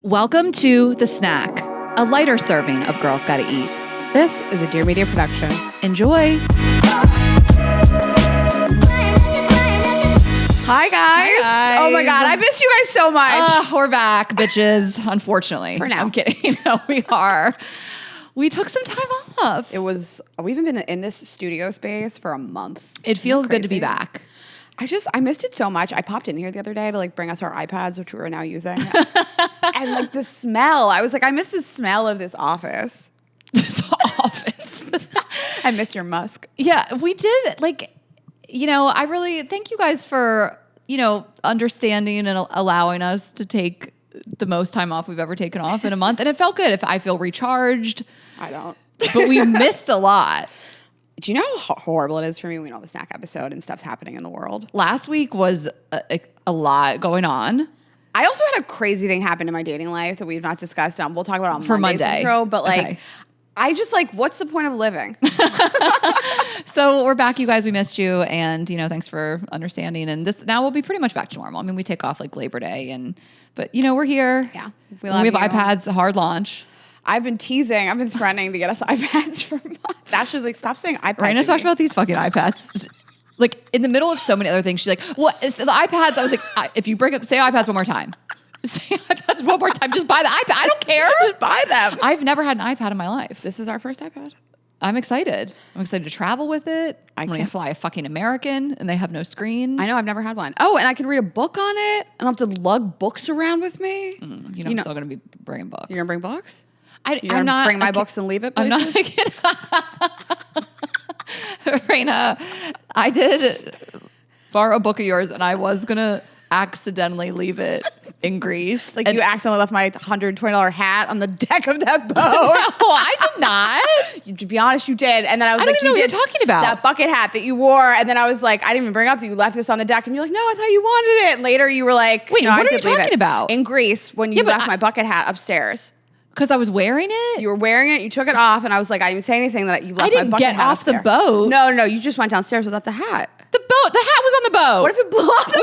Welcome to The Snack, a lighter serving of Girls Gotta Eat. This is a Dear Media production. Enjoy. Hi guys. Oh my God, I missed you guys so much. We're back, bitches, unfortunately. For now. I'm kidding. No, we are. We took some time off. We've been in this studio space for a month. It feels good to be back. I missed it so much. I popped in here the other day to bring us our iPads, which we were now using. And the smell, I was like, I miss the smell of this office. This office. I miss your musk. Yeah, we did. I really thank you guys for, understanding and allowing us to take the most time off we've ever taken off in a month. And it felt good. If I feel recharged. I don't. But we missed a lot. Do you know how horrible it is for me when we don't have a snack episode and stuff's happening in the world? Last week was a lot going on. I also had a crazy thing happen in my dating life that we've not discussed. We'll talk about it on For Monday's Monday. intro, but Okay. I just what's the point of living? So we're back, you guys. We missed you, and thanks for understanding. And this now we'll be pretty much back to normal. I mean, we take off Labor Day, but we're here. Yeah, we have iPads, a hard launch. I've been threatening to get us iPads for months. Ashley's like, stop saying iPads. Raina talked about these fucking iPads. In the middle of so many other things, she's like, "What is the iPads?" I was like, "If you say iPads one more time, say iPads one more time. Just buy the iPad. I don't care. Just buy them." I've never had an iPad in my life. This is our first iPad. I'm excited. I'm excited to travel with it. I'm going to fly a fucking American, and they have no screens. I know. I've never had one. Oh, and I can read a book on it. I don't have to lug books around with me. I'm still going to be bringing books. You're going to bring books? I'm not bring my books and leave it places? I'm not. Raina, I did borrow a book of yours, and I was going to accidentally leave it in Greece. You accidentally left my $120 hat on the deck of that boat. No, I did not. To be honest, you did. And then I was I don't even know what you're talking about. That bucket hat that you wore. And then I was like, I didn't even bring up that you left this on the deck. And you're like, no, I thought you wanted it. And later you were like, wait, no, what I are did you leave talking it. about? In Greece, when you left my bucket hat upstairs. Because I was wearing it? You were wearing it. You took it off. And I was like, I didn't say anything that you left my bucket hat get off upstairs. the boat. No, you just went downstairs without the hat. The hat was on the boat. What if it blew off the boat?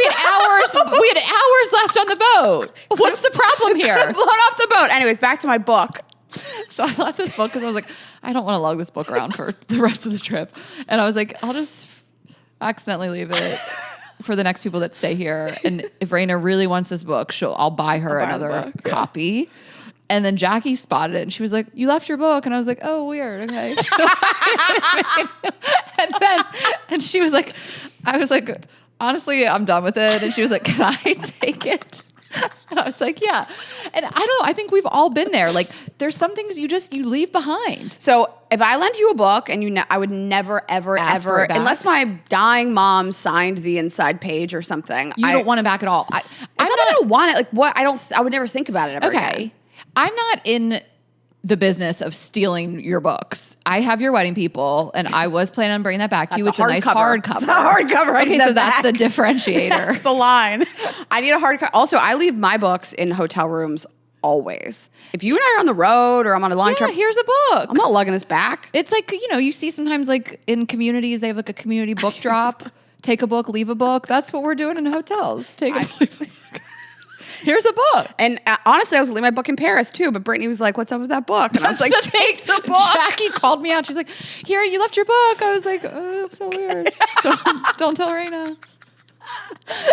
We had hours left on the boat. What's the problem here? Blown off the boat. Anyways, back to my book. So I left this book because I was like, I don't want to lug this book around for the rest of the trip. And I was like, I'll just accidentally leave it for the next people that stay here. And if Raina really wants this book, I'll buy her another copy. And then Jackie spotted it, and she was like, "You left your book," and I was like, "Oh, weird. Okay." and she was like, "I was like, honestly, I'm done with it." And she was like, "Can I take it?" And I was like, "Yeah." And I don't know. I think we've all been there. There's some things you leave behind. So if I lent you a book and I would never, ever, Ask for it back? unless my dying mom signed the inside page or something. You don't want it back at all. I'm not that I don't want it. I would never think about it ever Okay. again. I'm not in the business of stealing your books. I have your wedding people, and I was planning on bringing that back to you. It's a nice hardcover. It's a hardcover. Okay, so that's the differentiator. That's the line. I need a hardcover. Also, I leave my books in hotel rooms always. If you and I are on the road or I'm on a long trip, here's a book. I'm not lugging this back. It's you see sometimes in communities, they have a community book drop. Take a book, leave a book. That's what we're doing in hotels. Take a book, leave a book. Here's a book. And honestly, I was going to leave my book in Paris too, but Brittany was like, what's up with that book? And I was like, take the book. Jackie called me out. She's like, here, you left your book. I was like, oh, so weird. Don't tell Raina.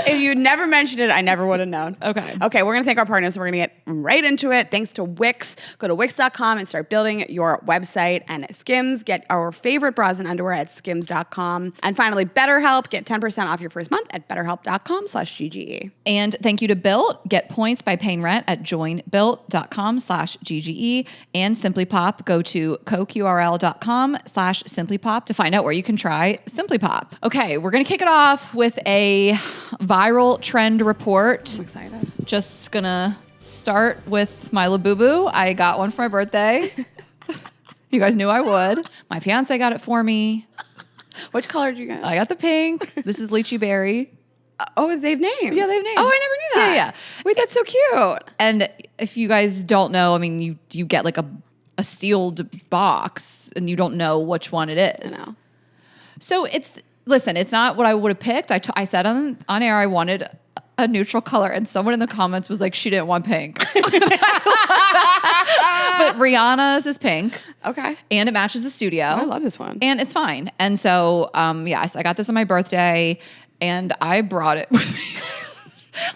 If you never mentioned it, I never would have known. Okay. Okay, we're going to thank our partners. We're going to get right into it. Thanks to Wix. Go to Wix.com and start building your website. And at Skims, get our favorite bras and underwear at Skims.com. And finally, BetterHelp. Get 10% off your first month at BetterHelp.com/GGE. And thank you to Built. Get points by paying rent at joinbuilt.com/GGE. And Simply Pop. Go to coqrl.com/SimplyPop to find out where you can try Simply Pop. Okay, we're going to kick it off with a viral trend report. I'm excited. Just gonna start with my Labubu. I got one for my birthday. You guys knew I would. My fiance got it for me. Which color did you get? I got the pink. This is lychee berry. Oh, they have names. Yeah, they have names. Oh, I never knew that. Yeah. Wait, that's so cute. And if you guys don't know, I mean, you get a sealed box and you don't know which one it is. I know. So it's not what I would have picked. I said on air I wanted a neutral color, and someone in the comments was like, she didn't want pink. But Rihanna's is pink. Okay. And it matches the studio. I love this one. And it's fine. And so, yes, I got this on my birthday, and I brought it with me.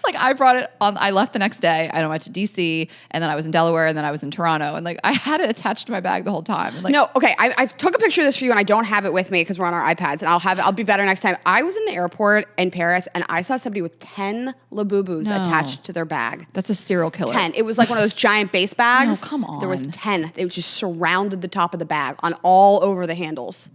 Like I brought it on, I left the next day. I went to DC, and then I was in Delaware, and then I was in Toronto, and like I had it attached to my bag the whole time. And, like, No, okay. I took a picture of this for you, and I don't have it with me because we're on our iPads, and I'll be better next time. I was in the airport in Paris, and I saw somebody with 10 Labubus attached to their bag. That's a serial killer. 10. It was like one of those giant base bags. No, come on. There was 10. They just surrounded the top of the bag on all over the handles.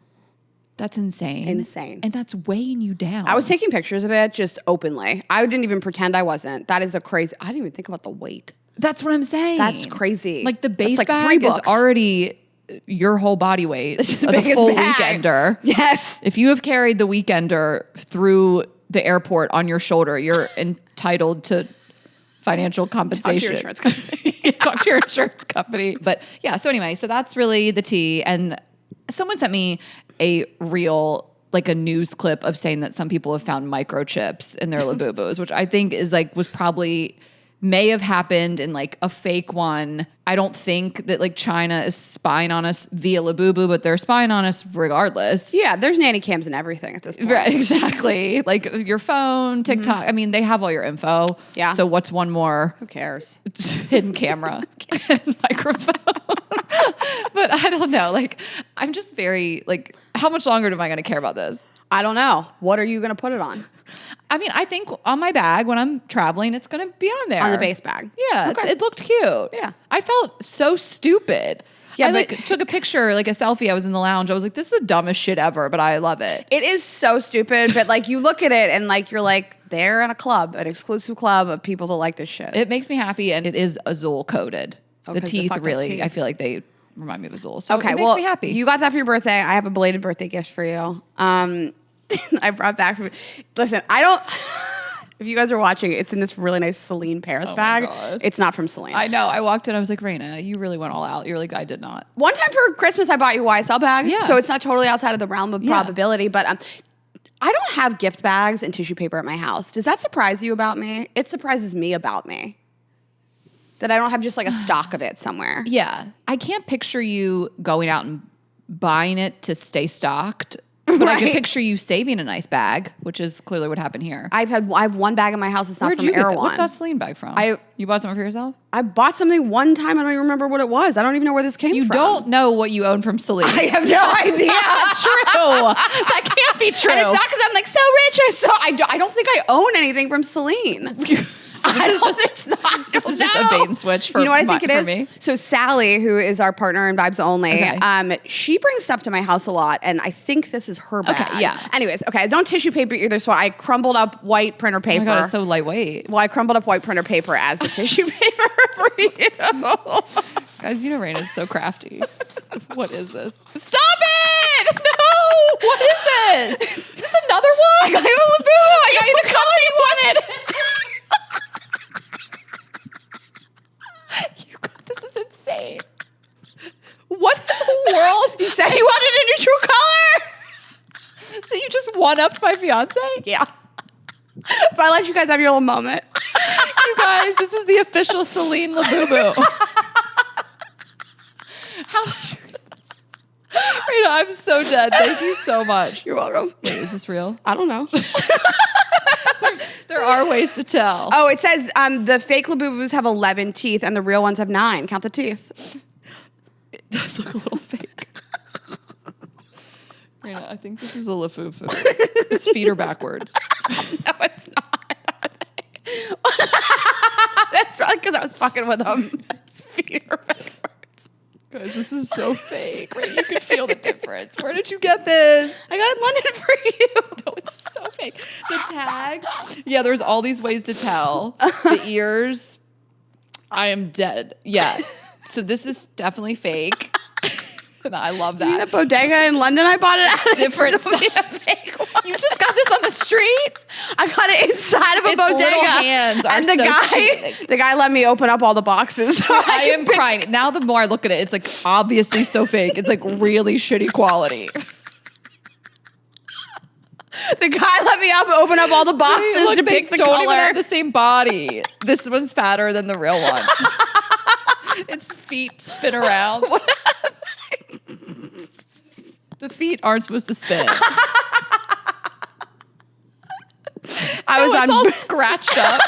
That's insane. Insane. And that's weighing you down. I was taking pictures of it just openly. I didn't even pretend I wasn't. That is a crazy. I didn't even think about the weight. That's what I'm saying. That's crazy. Like the base like bag 3 is books. already your whole body weight. It's the the biggest full bag. weekender. Yes. If you have carried the weekender through the airport on your shoulder, you're entitled to financial compensation. Talk to your insurance company. Talk to your insurance company. But yeah, so anyway, so that's really the tea. And someone sent me a reel, like a news clip of saying that some people have found microchips in their Labubus, which I think is like, may have happened in like a fake one. I don't think that like China is spying on us via Labubu, but they're spying on us regardless. Yeah, there's nanny cams and everything at this point. Right, exactly. Like your phone, TikTok. I mean, they have all your info. Yeah. So what's one more Who cares? hidden camera and microphone? But I don't know. Like, I'm just very like, how much longer am I going to care about this? I don't know. What are you going to put it on? I mean, I think on my bag when I'm traveling, it's going to be on there. On the base bag. Yeah. Okay. It looked cute. Yeah. I felt so stupid. Yeah, I but- like took a picture, like a selfie. I was in the lounge. I was like, this is the dumbest shit ever, but I love it. It is so stupid, but like you look at it and like you're like, they're in a club, an exclusive club of people that like this shit. It makes me happy, and it is Azul coded. Okay, The the teeth fucked up really, teeth. I feel like they remind me of Azul. So Okay, it makes well, me happy. you got that for your birthday. I have a belated birthday gift for you. I brought back from. Listen, I don't. If you guys are watching, it's in this really nice Celine Paris my bag. God. It's not from Celine. I know. I walked in. I was like, Raina, you really went all out. You're like, I did not. One time for Christmas, I bought you a YSL bag. Yeah. So it's not totally outside of the realm of Yeah. probability, but I don't have gift bags and tissue paper at my house. Does that surprise you about me? It surprises me about me. That I don't have just like a stock of it somewhere. Yeah. I can't picture you going out and buying it to stay stocked. But I can Right. picture you saving a nice bag, which is clearly what happened here. I have one bag in my house that's not Where'd from you get that? Erewhon. What's that Celine bag from? You bought something for yourself? I bought something one time. I don't even remember what it was. I don't even know where this came You from. don't know what you own from Celine. I have no idea. True. That can't be true. And it's not because I'm like so rich or so. I don't think I own anything from Celine. It's not. This is just a bait and switch for you know what I think it for is? me. So Sally, who is our partner in Vibes Only, Okay. she brings stuff to my house a lot, and I think this is her bag. Okay, yeah. Anyways, okay, I don't tissue paper either, so I crumbled up white printer Oh paper. my God, it's so lightweight. Well, I crumbled up white printer paper as the tissue paper for you. Guys, you know Raina's so crafty. What is this? Stop it! No! What is this? Is this another one? I got you a Labubu. I got you the color you wanted. You got this is insane. What in the world? You said you wanted a neutral color. So you just one-upped my fiance? Yeah. But I let you guys have your little moment. You guys, this is the official Celine Labubu. How did you get this? Raina, I'm so dead. Thank you so much. You're welcome. Wait, is this real? I don't know. There are ways to tell. Oh, it says the fake Labubus have 11 teeth and the real ones have 9. Count the teeth. It does look a little fake. Raina, I think this is a Lafufu. Its feet are backwards. No, it's not. That's probably because I was fucking with them. His feet are backwards. Guys, this is so fake. Raina, you can feel the difference. Where did you get this? I got it in London for you. No, it's so fake. The tag. Yeah, there's all these ways to tell. The ears. I am dead. Yeah. So this is definitely fake. And I love You mean that. that bodega in London I bought it at? Different It's only a fake one. You just got this on the street? I got it inside of a Its bodega. little hands are and the so the guy let me open up all the boxes. So I am crying. Now the more I look at it, it's like obviously so fake. It's like really shitty quality. The guy let me open up all the boxes to pick the don't color. even have the same body. This one's fatter than the real one. Its feet spin around. The feet aren't supposed to spin. It's all scratched up.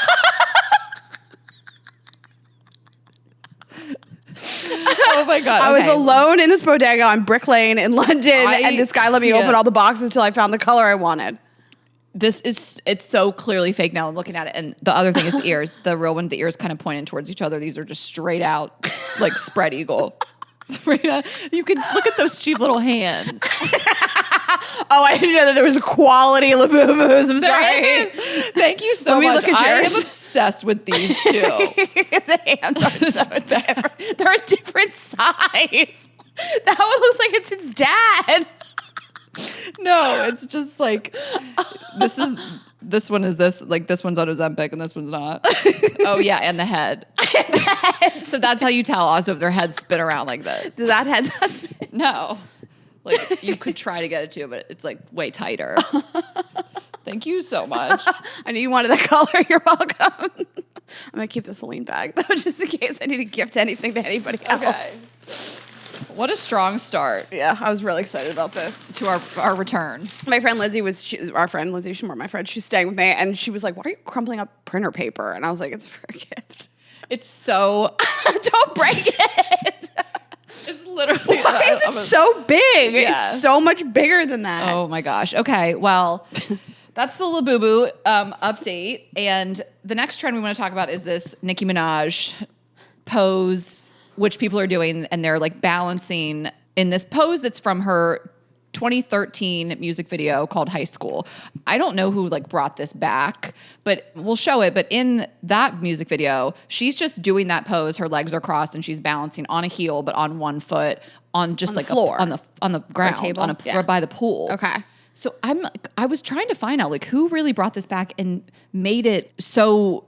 Oh my God. I was alone in this bodega on Brick Lane in London, and this guy let me open all the boxes till I found the color I wanted. It's so clearly fake now. I'm looking at it. And the other thing is the ears. The real one, the ears kind of pointed towards each other. These are just straight out, like spread eagle. You can look at those cheap little hands. Oh, I didn't know that there was quality Labubus. I'm sorry. Thank you so much. Let me look at I am yours. obsessed with these two. The hands are so different. They're a different size. That one looks like it's its dad. No, it's just like this one is this, like this one's on Ozempic and this one's not. Oh yeah, and the head. So that's how you tell also if their heads spin around like this. Does that head not spin? No. Like you could try to get it too, but it's like way tighter. Thank you so much. I knew you wanted that color. You're welcome. I'm gonna keep the Celine bag though, just in case I need to gift anything to anybody else. Okay. What a strong start. Yeah, I was really excited about this. To our return. My friend Lindsay our friend Lindsay, she's more my friend. She's staying with me, and she was like, "Why are you crumpling up printer paper?" And I was like, "It's for a gift." It's so. Don't break it. It's literally. Why is it so big? Yeah. It's so much bigger than that. Oh my gosh. Okay. Well, that's the Labubu update. And the next trend we want to talk about is this Nicki Minaj pose, which people are doing. And they're like balancing in this pose that's from her 2013 music video called High School. I don't know who like brought this back, but we'll show it. But in that music video, she's just doing that pose. Her legs are crossed and she's balancing on a heel, but on one foot on just like floor. on the ground, table? on Yeah. by the pool. Okay. So I was trying to find out like who really brought this back and made it so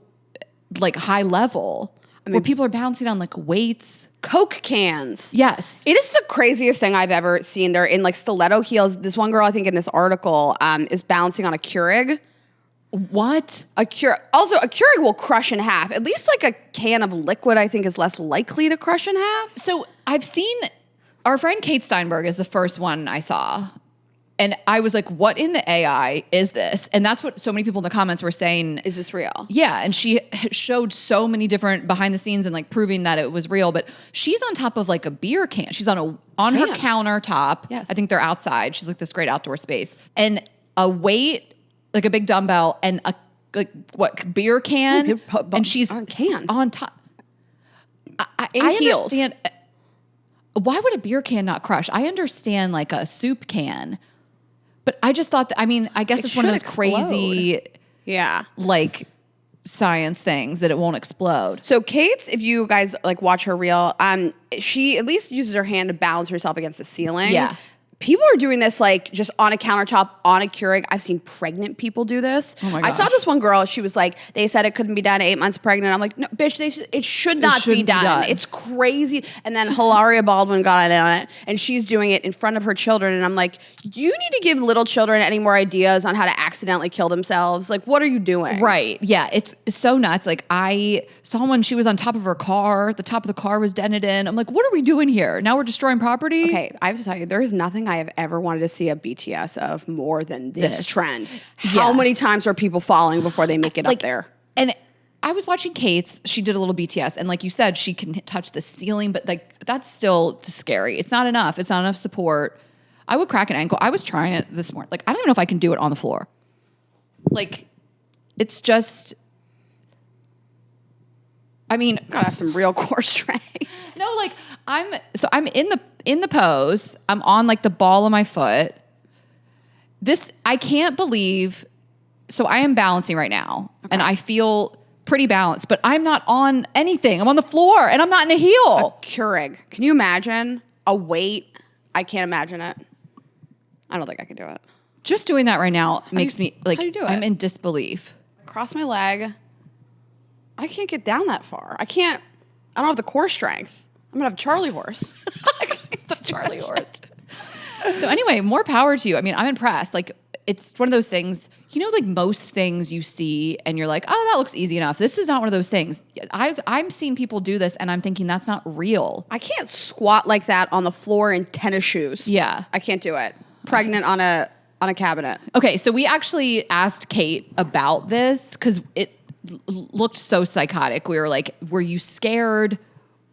like high level where people are bouncing on like weights. Coke cans. Yes. It is the craziest thing I've ever seen. They're in like stiletto heels. This one girl, I think in this article, is balancing on a Keurig. What? Also, a Keurig will crush in half. At least like a can of liquid, I think, is less likely to crush in half. So I've seen our friend Kate Steinberg is the first one I saw. And I was like, what in the AI is this? And that's what so many people in the comments were saying. Is this real? Yeah. And she showed so many different behind the scenes and like proving that it was real. But she's on top of like a beer can. She's on her countertop. Yes. I think they're outside. She's like this great outdoor space. And a weight, like a big dumbbell and a beer can. And she's on cans. on top. I heels. understand. Why would a beer can not crush? I understand like a soup can. But I just thought that, I mean, I guess it's one of those crazy, like science things that it won't explode. So Kate's, if you guys like watch her reel, she at least uses her hand to balance herself against the ceiling. Yeah. People are doing this like just on a countertop, on a Keurig. I've seen pregnant people do this. Oh my I saw gosh. this one girl. She was like, they said it couldn't be done 8 months pregnant. I'm like, no, bitch, it should not be done. It's crazy. And then Hilaria Baldwin got in on it, and she's doing it in front of her children. And I'm like, you need to give little children any more ideas on how to accidentally kill themselves. Like, what are you doing? Right. Yeah. It's so nuts. Like I saw when she was on top of her car, the top of the car was dented in. I'm like, what are we doing here? Now we're destroying property? Okay, I have to tell you, there is nothing I have ever wanted to see a BTS of more than this trend. How many times are people falling before they make it up there? And I was watching Kate's, she did a little BTS, and like you said, she can touch the ceiling, but like that's still scary. It's not enough. It's not enough support. I would crack an ankle. I was trying it this morning. Like, I don't even know if I can do it on the floor. Like, it's just, I mean, Gotta have some real core strength. no, like I'm in the pose. I'm on like the ball of my foot. I can't believe. So I am balancing right now, and I feel pretty balanced, but I'm not on anything. I'm on the floor, and I'm not in a heel. A Keurig. Can you imagine a weight? I can't imagine it. I don't think I could do it. Just doing that right now makes me like how do you do it? I'm in disbelief. Cross my leg. I can't get down that far. I don't have the core strength. I'm gonna have Charlie horse. The Charlie horse. So anyway, more power to you. I mean, I'm impressed. Like, it's one of those things, like most things you see and you're like, oh, that looks easy enough. This is not one of those things. I'm seeing people do this and I'm thinking that's not real. I can't squat like that on the floor in tennis shoes. Yeah. I can't do it. Pregnant on a cabinet. Okay, so we actually asked Kate about this because it looked so psychotic. We were like, were you scared?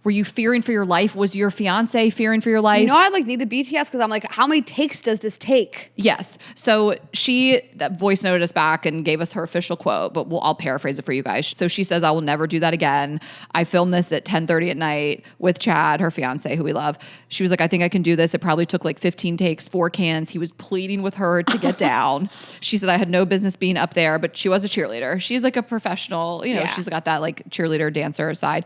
Were you fearing for your life? Was your fiance fearing for your life? I need the BTS because I'm like, how many takes does this take? Yes. So she voice noted us back and gave us her official quote, but I'll paraphrase it for you guys. So she says, I will never do that again. I filmed this at 10:30 at night with Chad, her fiance, who we love. She was like, I think I can do this. It probably took like 15 takes, 4 cans. He was pleading with her to get down. She said, I had no business being up there, but she was a cheerleader. She's like a professional, she's got that like cheerleader dancer side.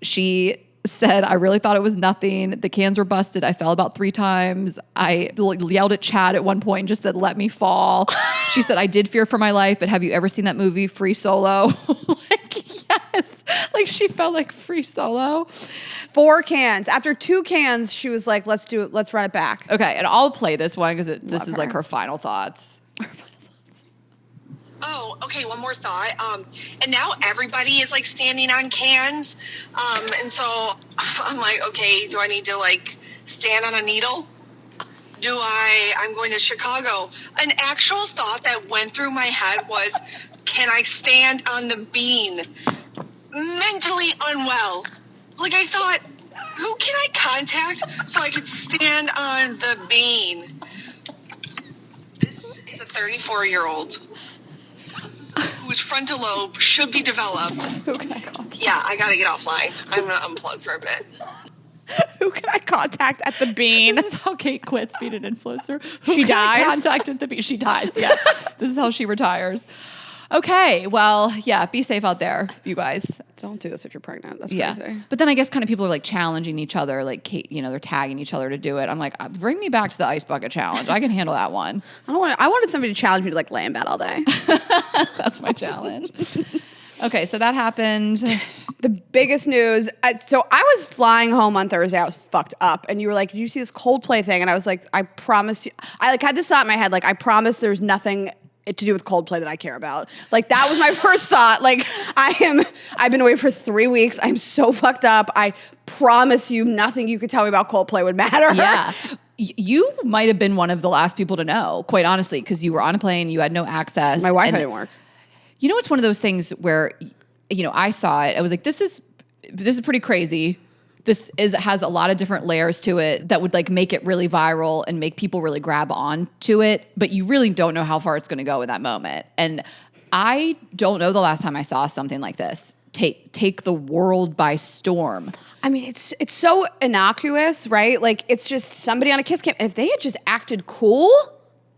She said, I really thought it was nothing. The cans were busted. I fell about 3 times. I yelled at Chad at one point and just said, let me fall. She said, I did fear for my life, but have you ever seen that movie, Free Solo? Yes. She felt like Free Solo. 4 cans. After 2 cans, she was like, let's do it. Let's run it back. Okay. And I'll play this one because this is like her final thoughts. Oh, okay. One more thought. And now everybody is like standing on cans. And so I'm like, okay, do I need to like stand on a needle? I'm going to Chicago. An actual thought that went through my head was, can I stand on the bean? Mentally unwell. I thought, who can I contact so I could stand on the bean? This is a 34-year-old. Whose frontal lobe should be developed. Who can I contact? Yeah, I gotta get offline. I'm gonna unplug for a bit. Who can I contact at the bean? This is how Kate quits being an influencer. She dies? Contacted the bean. She dies, yeah. This is how she retires. Okay, well, yeah, be safe out there, you guys. Don't do this if you're pregnant. That's Yeah. crazy. But then I guess kind of people are like challenging each other, like Kate, they're tagging each other to do it. I'm like, bring me back to the ice bucket challenge. I can handle that one. I wanted somebody to challenge me to lay in bed all day. That's my challenge. Okay, so that happened. The biggest news. So I was flying home on Thursday. I was fucked up. And you were like, did you see this Coldplay thing? And I was like, I promise you. I had this thought in my head, I promise there's nothing to do with Coldplay that I care about. That was my first thought. I've been away for 3 weeks. I'm so fucked up. I promise you nothing you could tell me about Coldplay would matter. Yeah. You might have been one of the last people to know, quite honestly, because you were on a plane, you had no access. My Wi-Fi didn't work. It's one of those things where, I saw it. I was like, this is pretty crazy. This has a lot of different layers to it that would make it really viral and make people really grab on to it. But you really don't know how far it's going to go in that moment. And I don't know the last time I saw something like this take the world by storm. I mean, it's so innocuous, right? It's just somebody on a kiss cam. And if they had just acted cool,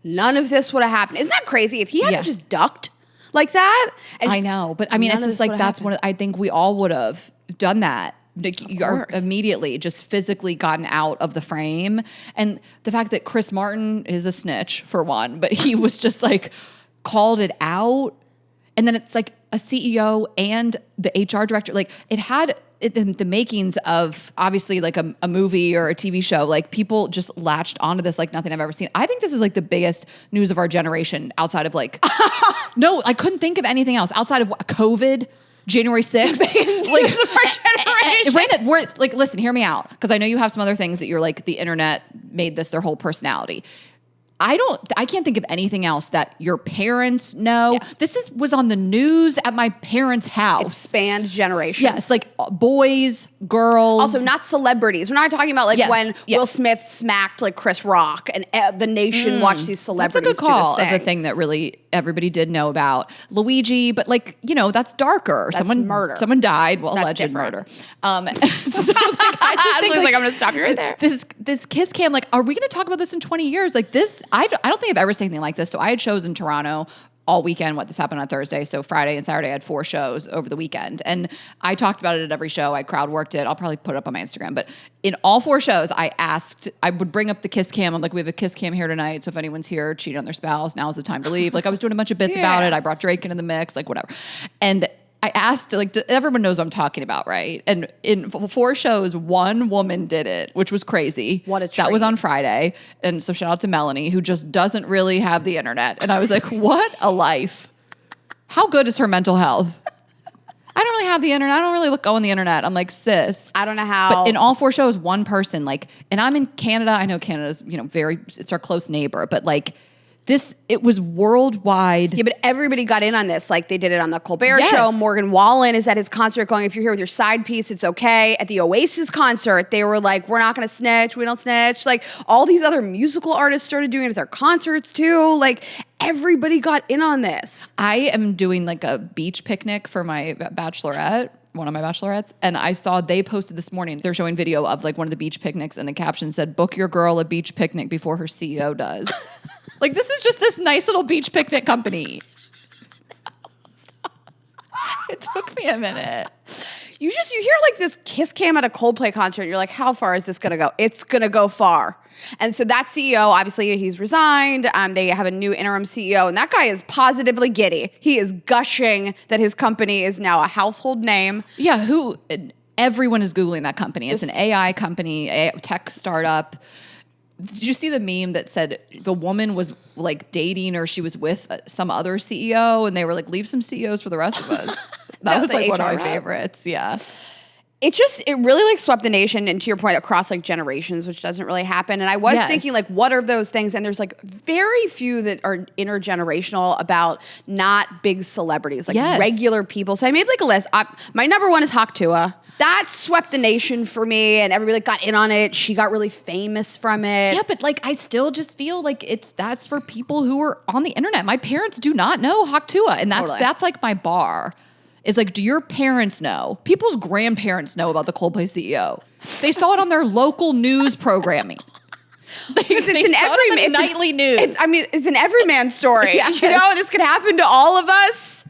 none of this would have happened. Isn't that crazy? If he hadn't just ducked like that. And I know. But I mean, it's just that's I think we all would have done that. You are immediately just physically gotten out of the frame. And the fact that Chris Martin is a snitch, for one, but he was just called it out. And then it's a CEO and the HR director. It had the makings of obviously a movie or a TV show. People just latched onto this like nothing I've ever seen. I think this is the biggest news of our generation outside of no, I couldn't think of anything else outside of COVID. January 6th. Listen, hear me out. Because I know you have some other things that you're the internet made this their whole personality. I can't think of anything else that your parents know. Yes. This was on the news at my parents' house. It spanned generations. Yes, boys, girls. Also, not celebrities. We're not talking about when Will Smith smacked Chris Rock and the nation watched these celebrities. That's a good call of the thing that really everybody did know about. Luigi, but that's darker. That's murder. Someone died. Well, that's alleged different. murder. So I just think I'm going to stop you right there. This kiss cam, are we going to talk about this in 20 years? This, I don't think I've ever seen anything like this. So I had shows in Toronto all weekend. This happened on Thursday. So Friday and Saturday I had 4 shows over the weekend. And I talked about it at every show. I crowd worked it. I'll probably put it up on my Instagram. But in all 4 shows, I would bring up the kiss cam. I'm we have a kiss cam here tonight. So if anyone's here cheating on their spouse, now's the time to leave. I was doing a bunch of bits about it. I brought Drake into the mix, whatever. And I asked, like, everyone knows what I'm talking about, right? And in 4 shows, 1 woman did it, which was crazy. What a treat. That was on Friday. And so shout out to Melanie, who just doesn't really have the internet. And I was like, what a life. How good is her mental health? I don't really have the internet. I don't really go on the internet. I'm like, sis. I don't know how. But in all 4 shows, 1 person, like, and I'm in Canada. I know Canada's, it's our close neighbor, but like, it was worldwide. Yeah, but everybody got in on this. Like, they did it on the Colbert Yes. show. Morgan Wallen is at his concert going, if you're here with your side piece, it's okay. At the Oasis concert, they were like, we're not going to snitch. We don't snitch. Like, all these other musical artists started doing it at their concerts too. Like, everybody got in on this. I am doing like a beach picnic for my bachelorette, one of my bachelorettes, and I saw they posted this morning, they're showing video of like one of the beach picnics, and the caption said, book your girl a beach picnic before her CEO does. Like, this is just this nice little beach picnic company. It took me a minute. You hear like this kiss cam at a Coldplay concert, and you're like, how far is this going to go? It's going to go far. And so that CEO, obviously he's resigned. They have a new interim CEO, and that guy is positively giddy. He is gushing that his company is now a household name. Yeah, everyone is Googling that company. It's an AI company, a tech startup. Did you see the meme that said the woman was like dating, or she was with some other CEO, and they were like, leave some CEOs for the rest of us? That was like one of my favorites. Yeah. It really like swept the nation, and to your point, across like generations, which doesn't really happen. And I was thinking like, what are those things? And there's like very few that are intergenerational about not big celebrities, like regular people. So I made like a list. My number 1 is Hawk Tuah. That swept the nation for me, and everybody like got in on it. She got really famous from it. Yeah, but like I still just feel like that's for people who are on the internet. My parents do not know Hawk Tuah, and that's like my bar. Is like, do your parents know? People's grandparents know about the Coldplay CEO. They saw it on their local news programming. It's nightly news. It's an everyman story. Yes. You know, this could happen to all of us.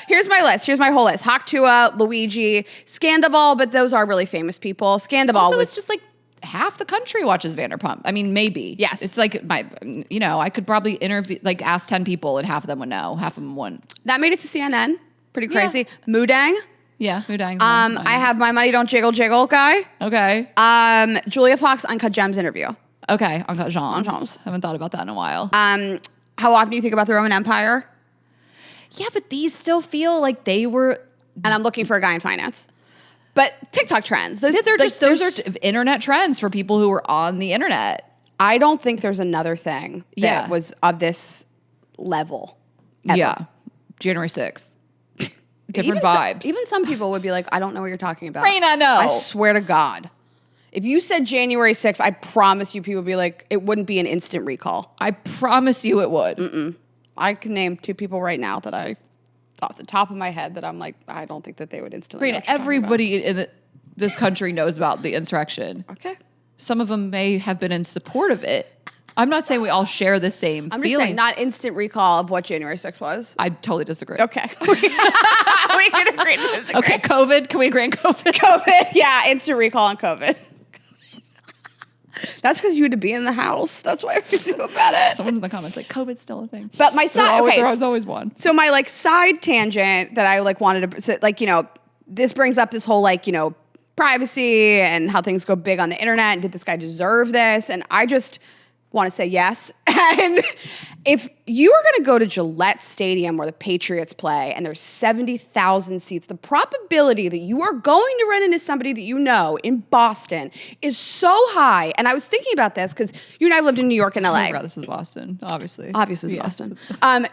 Here's my list. Here's my whole list. Hawk Tuah, Luigi, Scandival, but those are really famous people. Scandival also, it's just like half the country watches Vanderpump. I mean, maybe. Yes. It's like I could probably interview, like ask 10 people and half of them would know, half of them wouldn't. That made it to CNN. Pretty crazy. Yeah. Moodang. Yeah, Moodang. I have My Money Don't Jiggle Jiggle guy. Okay. Julia Fox Uncut Gems interview. Okay, Uncut Gems. Haven't thought about that in a while. How often do you think about the Roman Empire? Yeah, but these still feel like they were. And I'm looking for a guy in finance. But TikTok trends. Those are internet trends for people who are on the internet. I don't think there's another thing that was of this level. Ever. Yeah. January 6th. Different vibes. Even some people would be like, I don't know what you're talking about. Raina, no. I swear to God. If you said January 6th, I promise you people would be like, it wouldn't be an instant recall. I promise you it would. Mm-mm. I can name 2 people right now that off the top of my head, that I'm like, I don't think that they would instantly know. Everybody in this country knows about the insurrection. Okay. Some of them may have been in support of it. I'm not saying we all share the same feeling. I'm just saying, not instant recall of what January 6th was. I totally disagree. Okay. We can agree to disagree. Okay, COVID. Can we agree on COVID? COVID. Yeah, instant recall on COVID. That's because you had to be in the house. That's why we knew about it. Someone's in the comments like, COVID's still a thing. But my side, there was always one. So my like side tangent that I like wanted to, so, like, this brings up this whole like, privacy and how things go big on the internet. And did this guy deserve this? And I just want to say yes. And if you are going to go to Gillette Stadium where the Patriots play and there's 70,000 seats, the probability that you are going to run into somebody that you know in Boston is so high. And I was thinking about this because you and I lived in New York and LA. I forgot this was Boston, obviously. Obviously, it's Boston.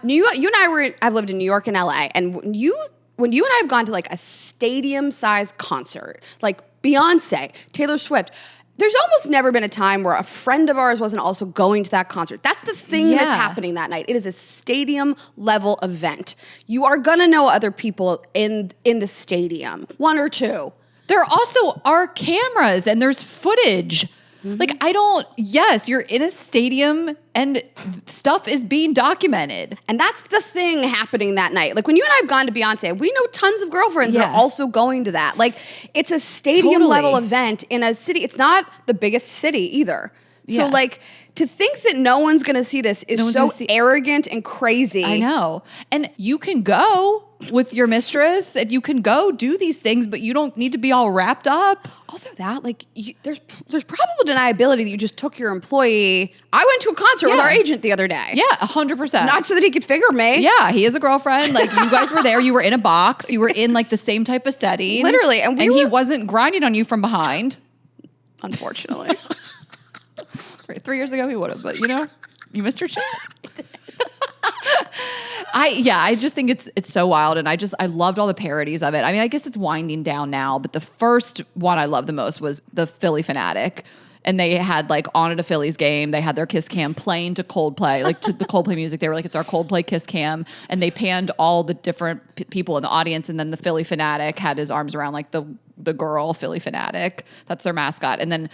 You and I have lived in New York and LA. And when you and I have gone to like a stadium-sized concert, like Beyonce, Taylor Swift, there's almost never been a time where a friend of ours wasn't also going to that concert. That's the thing that's happening that night. It is a stadium level event. You are gonna know other people in the stadium, 1 or 2. There also are cameras and there's footage. Mm-hmm. Like, yes, you're in a stadium and stuff is being documented. And that's the thing happening that night. Like, when you and I have gone to Beyonce, we know tons of girlfriends that are also going to that. Like, it's a stadium level event in a city. It's not the biggest city either. So, like, to think that no one's going to see this is so arrogant and crazy. I know. And you can go. with your mistress and you can go do these things, but you don't need to be all wrapped up. Also that, like, there's probable deniability that you just took your employee. I went to a concert with our agent the other day. Yeah, 100%. Not so that he could figure me. Yeah, he has a girlfriend. Like, you guys were there. You were in a box. You were in, like, the same type of setting. Literally. And he wasn't grinding on you from behind. Unfortunately. 3 years ago, he would have. But, you missed your chance. I just think it's so wild, and I loved all the parodies of it. I mean, I guess it's winding down now, but the first one I loved the most was the Philly Fanatic, and they had like on at a Phillies game, they had their kiss cam playing to Coldplay, like to the Coldplay music. They were like, it's our Coldplay kiss cam, and they panned all the different people in the audience, and then the Philly Fanatic had his arms around like the girl Philly Fanatic. That's their mascot, and then.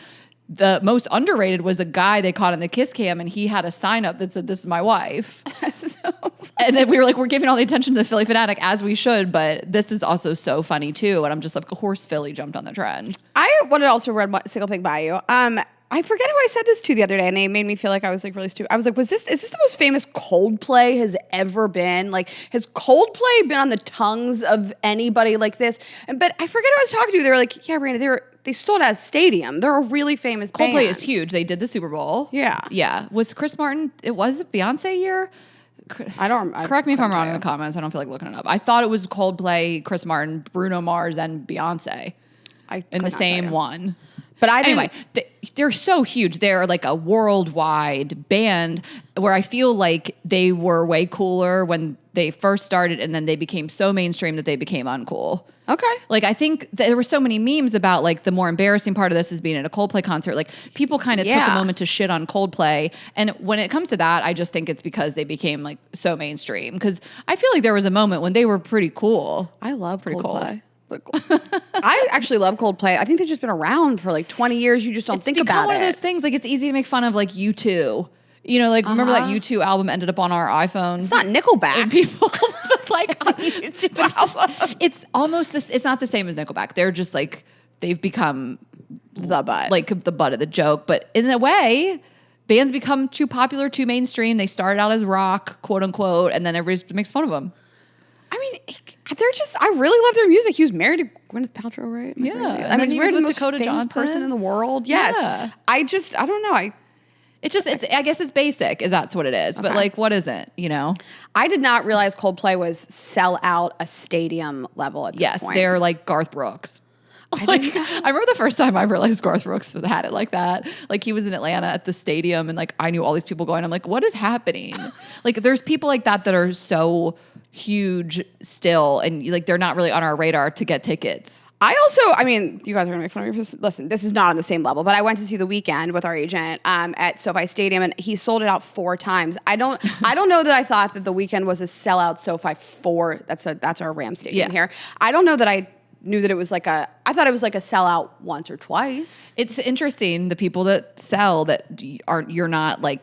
The most underrated was the guy they caught in the kiss cam, and he had a sign up that said, "This is my wife." That's so funny. And then we were like, we're giving all the attention to the Philly Fanatic as we should, but this is also so funny too. And I'm just like, of course, Philly jumped on the trend. I wanted to also read one single thing by you. I forget who I said this to the other day, and they made me feel like I was like really stupid. I was like, is this the most famous Coldplay has ever been? Like, has Coldplay been on the tongues of anybody like this? But I forget who I was talking to. They were like, yeah, Brandon, they sold out a stadium. They're a really famous band. Coldplay is huge. They did the Super Bowl. Yeah. Yeah. Was Chris Martin, it was Beyonce year? Correct me if I'm wrong in the comments. I don't feel like looking it up. I thought it was Coldplay, Chris Martin, Bruno Mars, and Beyonce in the same one. But anyway, they're so huge. They're like a worldwide band where I feel like they were way cooler when they first started, and then they became so mainstream that they became uncool. Okay. Like, I think there were so many memes about like the more embarrassing part of this is being at a Coldplay concert. Like, people kind of took a moment to shit on Coldplay. And when it comes to that, I just think it's because they became like so mainstream. Because I feel like there was a moment when they were pretty cool. I love pretty Coldplay. I actually love Coldplay. I think they've just been around for like 20 years. You just don't think about it. It's become one of those things, like, it's easy to make fun of, like, U2. Like, remember that U2 album ended up on our iPhones? It's not Nickelback. And people, like, it's almost this, it's not the same as Nickelback. They're just, like, they've become the butt. Like, the butt of the joke. But in a way, bands become too popular, too mainstream. They started out as rock, quote unquote, and then everybody makes fun of them. I mean, I really love their music. He was married to Gwyneth Paltrow, right? Yeah. I mean, he's married to the most Dakota famous Johnson person in the world. Yes. Yeah. I don't know. I guess it's basic, that's what it is. Okay. But like, what isn't, I did not realize Coldplay was sell out a stadium level at this point. Yes, they're like Garth Brooks. I remember the first time I realized Garth Brooks had it like that. Like, he was in Atlanta at the stadium, and like, I knew all these people going. I'm like, what is happening? Like, there's people like that are so huge still, and like, they're not really on our radar to get tickets. I mean, you guys are gonna make fun of me. Listen, this is not on the same level, but I went to see The Weeknd with our agent at SoFi Stadium, and he sold it out 4 times. I don't know that I thought that The Weeknd was a sellout SoFi 4. That's our Ram Stadium here. I don't know that I knew that it was I thought it was like a sellout once or twice. It's interesting, the people that sell that you're not like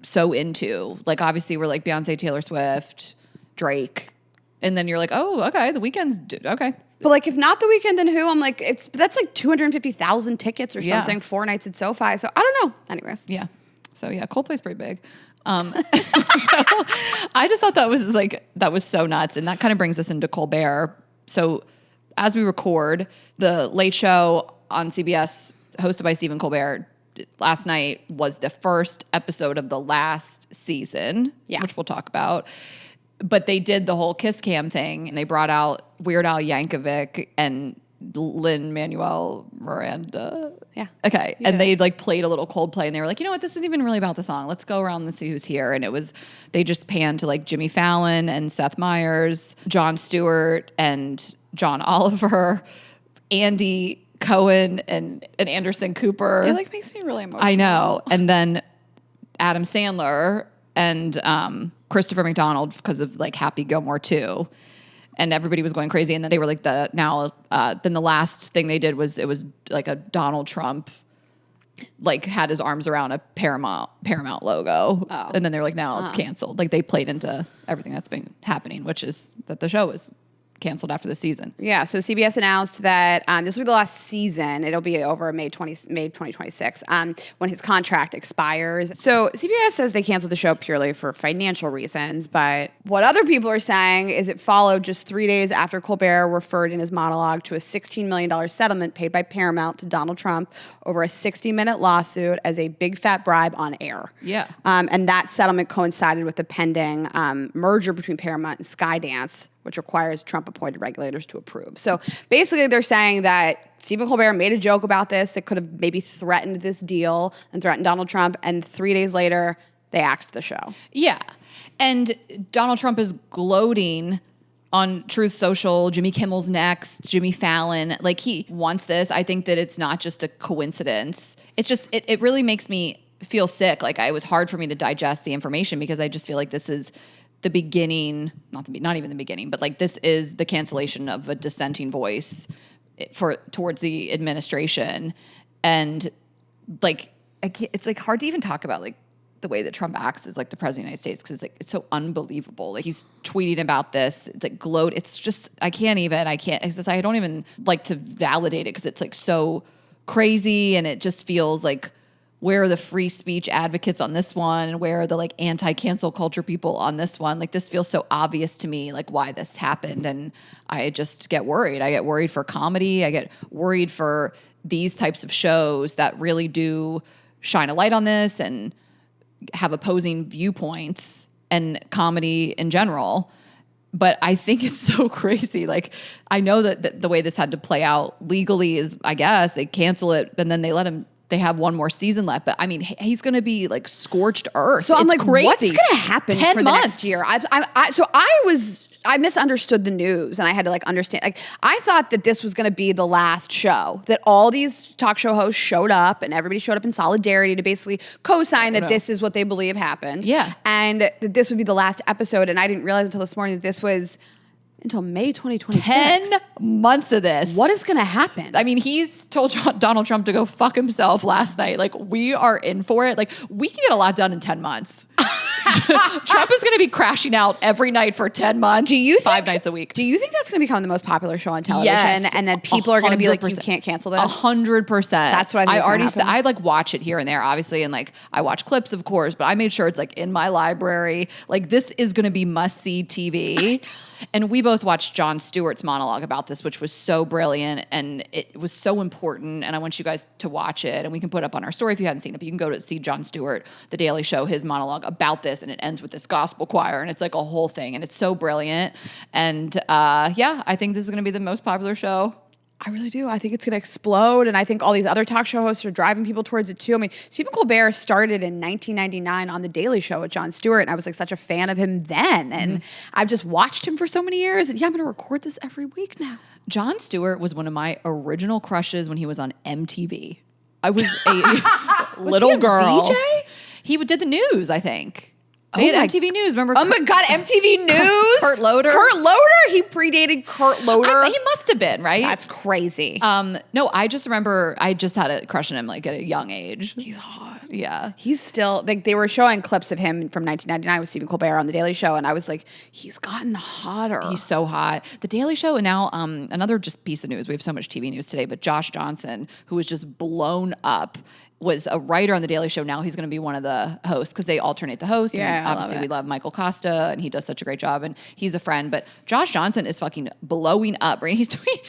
so into. Like, obviously we're like Beyonce, Taylor Swift, Drake, and then you're like, oh, okay, The Weeknd's okay. But like, if not The Weeknd, then who? I'm like, that's like 250,000 tickets or something, 4 nights at SoFi. So I don't know. Anyways. Yeah. So yeah, Coldplay's pretty big. So I just thought that was so nuts. And that kind of brings us into Colbert. So as we record, the Late Show on CBS, hosted by Stephen Colbert, last night was the first episode of the last season, which we'll talk about. But they did the whole kiss cam thing, and they brought out Weird Al Yankovic and Lin-Manuel Miranda. Yeah. Okay. And they like played a little Coldplay, and they were like, you know what? This isn't even really about the song. Let's go around and see who's here. And they just panned to like Jimmy Fallon and Seth Meyers, Jon Stewart and John Oliver, Andy Cohen and Anderson Cooper. It like makes me really emotional. I know. And then Adam Sandler and Christopher McDonald because of like Happy Gilmore 2. And everybody was going crazy. And then they were like then the last thing they did was, it was like a Donald Trump, like had his arms around a Paramount logo. Oh. And then they're like, no, it's canceled. Like, they played into everything that's been happening, which is that the show is canceled after the season. Yeah, so CBS announced that this will be the last season. It'll be over May 2026 when his contract expires. So CBS says they canceled the show purely for financial reasons, but what other people are saying is it followed just 3 days after Colbert referred in his monologue to a $16 million settlement paid by Paramount to Donald Trump over a 60-minute lawsuit as a big fat bribe on air. Yeah. And that settlement coincided with the pending merger between Paramount and Skydance, which requires Trump-appointed regulators to approve. So basically they're saying that Stephen Colbert made a joke about this that could have maybe threatened this deal and threatened Donald Trump, and 3 days later, they axed the show. Yeah. And Donald Trump is gloating on Truth Social, Jimmy Kimmel's next, Jimmy Fallon. Like, he wants this. I think that it's not just a coincidence. It's just, it really makes me feel sick. Like, it was hard for me to digest the information because I just feel like this is the beginning, not even the beginning, but like this is the cancellation of a dissenting voice towards the administration. And like, it's like hard to even talk about like the way that Trump acts as like the president of the United States, because like it's so unbelievable. Like, he's tweeting about this, like gloat. It's just, I don't even like to validate it because it's like so crazy, and it just feels like, where are the free speech advocates on this one? And where are the like anti-cancel culture people on this one? Like, this feels so obvious to me, like why this happened. And I just get worried. I get worried for comedy. I get worried for these types of shows that really do shine a light on this and have opposing viewpoints, and comedy in general. But I think it's so crazy. Like, I know that the way this had to play out legally is, I guess, they cancel it and then they have one more season left. But I mean, he's going to be like scorched earth. So I'm like, crazy. what's going to happen 10 for the months. next year? I misunderstood the news, and I had to like understand. Like, I thought that this was going to be the last show, that all these talk show hosts showed up and everybody showed up in solidarity to basically co-sign that this is what they believe happened. Yeah. And that this would be the last episode. And I didn't realize until this morning that this was until May 2026. 10 months of this. What is going to happen? I mean, he's told Donald Trump to go fuck himself last night. Like, we are in for it. Like, we can get a lot done in 10 months. Trump is going to be crashing out every night for 10 months, 5 nights a week. Do you think that's going to become the most popular show on television? Yes, and that people are going to be like, you 100%. can't cancel this? 100%. That's what I think I like watch it here and there, obviously. And like, I watch clips, of course, but I made sure it's like in my library. Like, this is going to be must-see TV. And we both watched Jon Stewart's monologue about this, which was so brilliant and it was so important. And I want you guys to watch it. And we can put it up on our story if you hadn't seen it. But you can go to see Jon Stewart, The Daily Show, his monologue about this. And it ends with this gospel choir. And it's like a whole thing. And it's so brilliant. And I think this is going to be the most popular show. I really do. I think it's going to explode. And I think all these other talk show hosts are driving people towards it too. I mean, Stephen Colbert started in 1999 on The Daily Show with Jon Stewart. And I was like such a fan of him then. And I've just watched him for so many years. And I'm going to record this every week now. Jon Stewart was one of my original crushes when he was on MTV. I was a little girl. VJ? He did the news, I think. They had MTV News. Remember? Oh my God, MTV News. Kurt Loder. He predated Kurt Loder. He must have been, right? That's crazy. No, I just remember I just had a crush on him like at a young age. He's hot. Yeah. He's still, like, they were showing clips of him from 1999 with Stephen Colbert on The Daily Show, and I was like, he's gotten hotter. He's so hot. The Daily Show, and now another just piece of news. We have so much TV news today, but Josh Johnson, who was just blown up, was a writer on The Daily Show. Now he's going to be one of the hosts because they alternate the host. Yeah, and obviously we love Michael Costa and he does such a great job and he's a friend. But Josh Johnson is fucking blowing up. Right?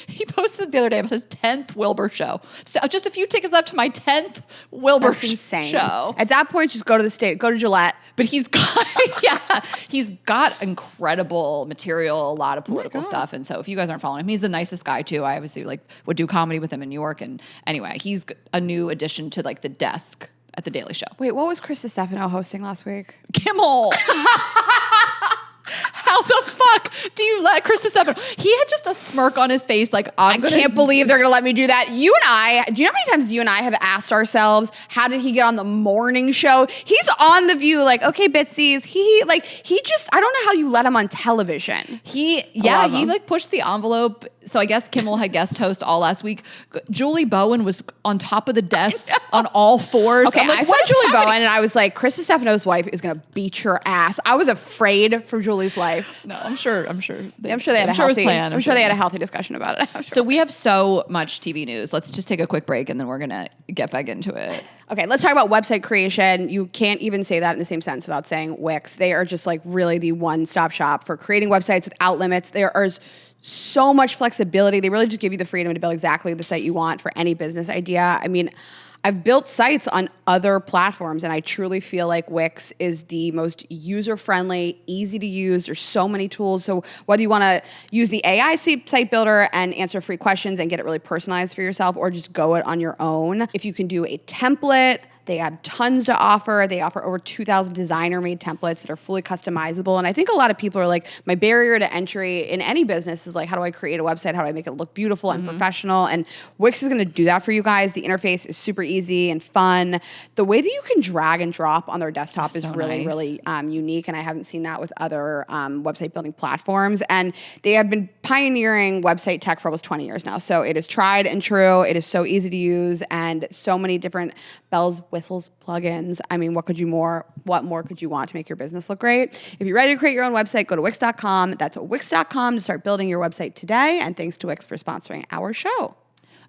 He posted the other day about his 10th Wilbur show. So just a few tickets left to my 10th Wilbur show. At that point, just go to the state, go to Gillette. But he's got incredible material, a lot of political stuff. And so if you guys aren't following him, he's the nicest guy too. I obviously would do comedy with him in New York. And anyway, he's a new addition to like the desk at The Daily Show. Wait, what was Chris Stefano hosting last week? Kimmel. How the fuck do you let Chris Stefano? He had just a smirk on his face like, I can't believe they're going to let me do that. Do you know how many times you and I have asked ourselves, how did he get on the morning show? He's on The View, like, okay, Bitsies. I don't know how you let him on television. He like pushed the envelope. So I guess Kimmel had guest host all last week. Julie Bowen was on top of the desk on all fours. Okay, I saw Julie Bowen and I was like, Chris Stefano's wife is going to beat your ass. I was afraid for Julie's life. No, I'm sure. I'm sure they had a healthy discussion about it. So we have so much TV news. Let's just take a quick break and then we're gonna get back into it. Okay, let's talk about website creation. You can't even say that in the same sentence without saying Wix. They are just like really the one-stop shop for creating websites without limits. There are so much flexibility. They really just give you the freedom to build exactly the site you want for any business idea. I mean, I've built sites on other platforms, and I truly feel like Wix is the most user-friendly, easy to use. There's so many tools. So whether you want to use the AI site builder and answer free questions and get it really personalized for yourself, or just go it on your own, if you can do a template, they have tons to offer. They offer over 2,000 designer-made templates that are fully customizable. And I think a lot of people are like, my barrier to entry in any business is like, how do I create a website? How do I make it look beautiful and professional? And Wix is going to do that for you guys. The interface is super easy and fun. The way that you can drag and drop on their desktop is really unique. And I haven't seen that with other website building platforms. And they have been pioneering website tech for almost 20 years now. So it is tried and true. It is so easy to use and so many different bells, whistles, plugins. I mean, what more could you want to make your business look great? If you're ready to create your own website, go to Wix.com. That's Wix.com to start building your website today. And thanks to Wix for sponsoring our show.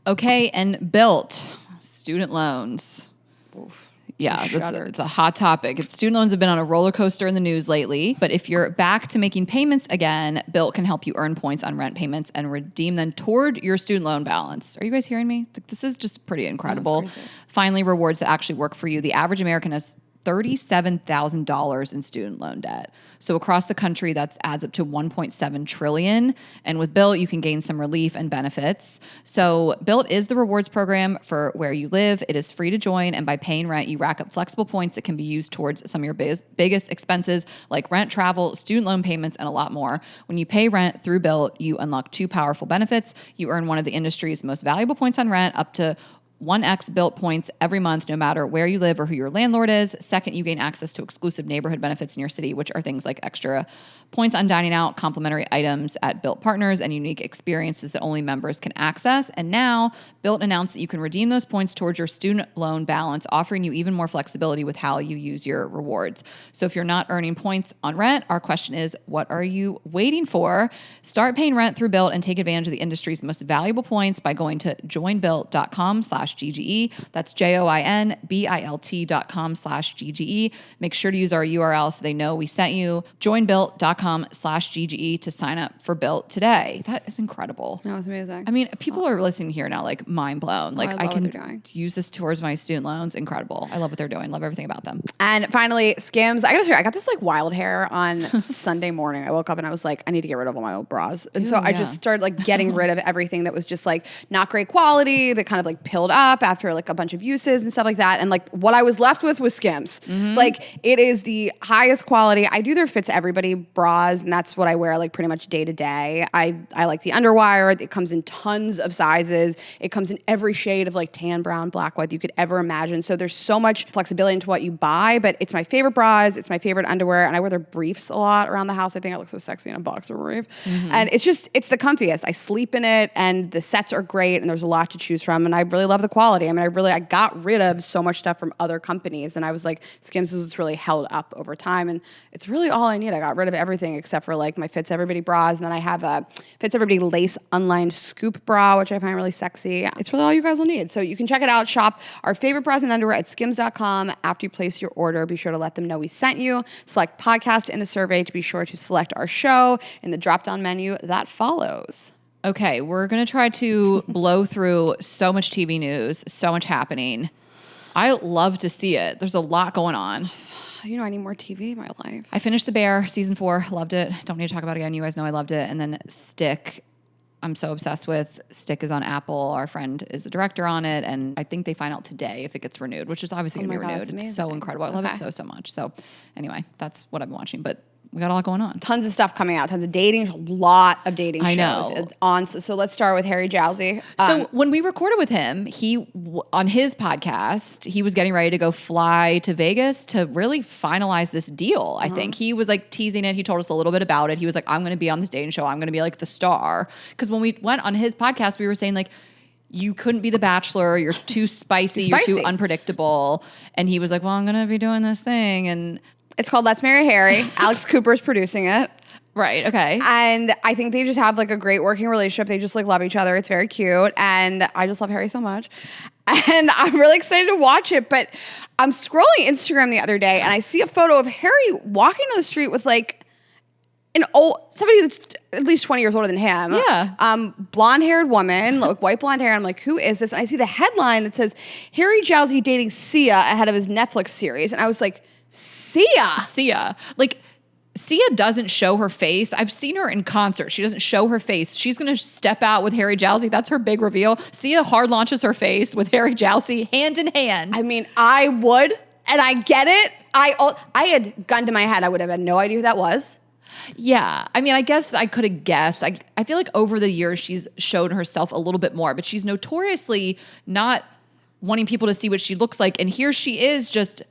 Okay, and Built, student loans. Oof. Yeah, it's a hot topic. Student loans have been on a roller coaster in the news lately, but if you're back to making payments again, Built can help you earn points on rent payments and redeem them toward your student loan balance. Are you guys hearing me? This is just pretty incredible. Finally, rewards that actually work for you. The average American has $37,000 in student loan debt. So across the country, that adds up to $1.7 trillion. And with Built, you can gain some relief and benefits. So Built is the rewards program for where you live. It is free to join. And by paying rent, you rack up flexible points that can be used towards some of your biggest expenses like rent, travel, student loan payments, and a lot more. When you pay rent through Built, you unlock two powerful benefits. You earn one of the industry's most valuable points on rent, up to 1x Built points every month, no matter where you live or who your landlord is. Second, you gain access to exclusive neighborhood benefits in your city, which are things like extra points on dining out, complimentary items at Built partners, and unique experiences that only members can access. And now, Built announced that you can redeem those points towards your student loan balance, offering you even more flexibility with how you use your rewards. So if you're not earning points on rent, our question is, what are you waiting for? Start paying rent through Built and take advantage of the industry's most valuable points by going to joinbuilt.com/GGE. That's joinbilt.com/GGE. Make sure to use our URL so they know we sent you. Joinbuilt.com/GGE to sign up for Built today. That is incredible. That was amazing. I mean, people are listening here now, like mind blown. Like I can use this towards my student loans. Incredible. I love what they're doing. Love everything about them. And finally, Skims. I got this like wild hair on Sunday morning. I woke up and I was like, I need to get rid of all my old bras. And so I just started like getting rid of everything that was just like not great quality, that kind of like pilled up after like a bunch of uses and stuff like that. And like what I was left with was Skims. Like it is the highest quality. I do their Fits Everybody bras, and that's what I wear like pretty much day to day. I like the underwire. It comes in tons of sizes. It comes in every shade of like tan, brown, black, white you could ever imagine. So there's so much flexibility into what you buy, but it's my favorite bras. It's my favorite underwear, and I wear their briefs a lot around the house. I think I look so sexy in a boxer brief. And it's the comfiest. I sleep in it, and the sets are great, and there's a lot to choose from, and I really love the quality. I mean, I got rid of so much stuff from other companies, and I was like, Skims is what's really held up over time, and it's really all I need. I got rid of everything except for like my Fits Everybody bras, and then I have a Fits Everybody lace unlined scoop bra, which I find really sexy. It's really all you guys will need. So you can check it out. Shop our favorite bras and underwear at skims.com. After you place your order, be sure to let them know we sent you. Select podcast in the survey to be sure to select our show in the drop-down menu that follows. Okay, we're going to try to blow through so much TV news, so much happening. I love to see it. There's a lot going on. You know, I need more TV in my life. I finished The Bear, season 4. Loved it. Don't need to talk about it again. You guys know I loved it. And then Stick, I'm so obsessed with. Stick is on Apple. Our friend is the director on it. And I think they find out today if it gets renewed, which is obviously going to be renewed. It's so incredible. I love it so much. So anyway, that's what I've been watching. But we got a lot going on. Tons of stuff coming out. Tons of dating. A lot of dating shows. I know. So let's start with Harry Jowsey. So when we recorded with him, on his podcast, he was getting ready to go fly to Vegas to really finalize this deal. I think he was like teasing it. He told us a little bit about it. He was like, I'm going to be on this dating show. I'm going to be like the star. Because when we went on his podcast, we were saying like, you couldn't be the Bachelor. You're too spicy. You're too unpredictable. And he was like, well, I'm going to be doing this thing. And it's called Let's Marry Harry. Alex Cooper is producing it. Right. Okay. And I think they just have like a great working relationship. They just like love each other. It's very cute. And I just love Harry so much. And I'm really excited to watch it. But I'm scrolling Instagram the other day and I see a photo of Harry walking down the street with like somebody that's at least 20 years older than him. Yeah. Blonde-haired woman, like white blonde hair. I'm like, who is this? And I see the headline that says, Harry Jowsey dating Sia ahead of his Netflix series. And I was like, Sia? Like, Sia doesn't show her face. I've seen her in concert. She doesn't show her face. She's going to step out with Harry Jowsey. That's her big reveal. Sia hard launches her face with Harry Jowsey hand in hand. I mean, I would, and I get it. I had gun to my head. I would have had no idea who that was. Yeah. I mean, I guess I could have guessed. I feel like over the years she's shown herself a little bit more, but she's notoriously not wanting people to see what she looks like. And here she is just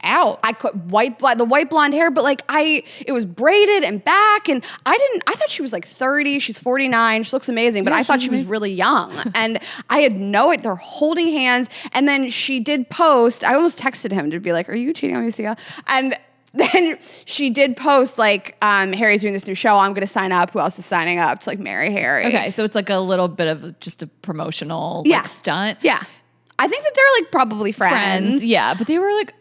out. I could the white blonde hair, but like it was braided and back, and I thought she was like 30. She's 49. She looks amazing, but I thought she was really young. And I had they're holding hands. And then she did post, I almost texted him to be like, are you cheating on me, Sia? And then she did post like, Harry's doing this new show. I'm going to sign up. Who else is signing up to like marry Harry? Okay. So it's like a little bit of just a promotional stunt. Yeah. I think that they're like probably friends. Yeah. But they were like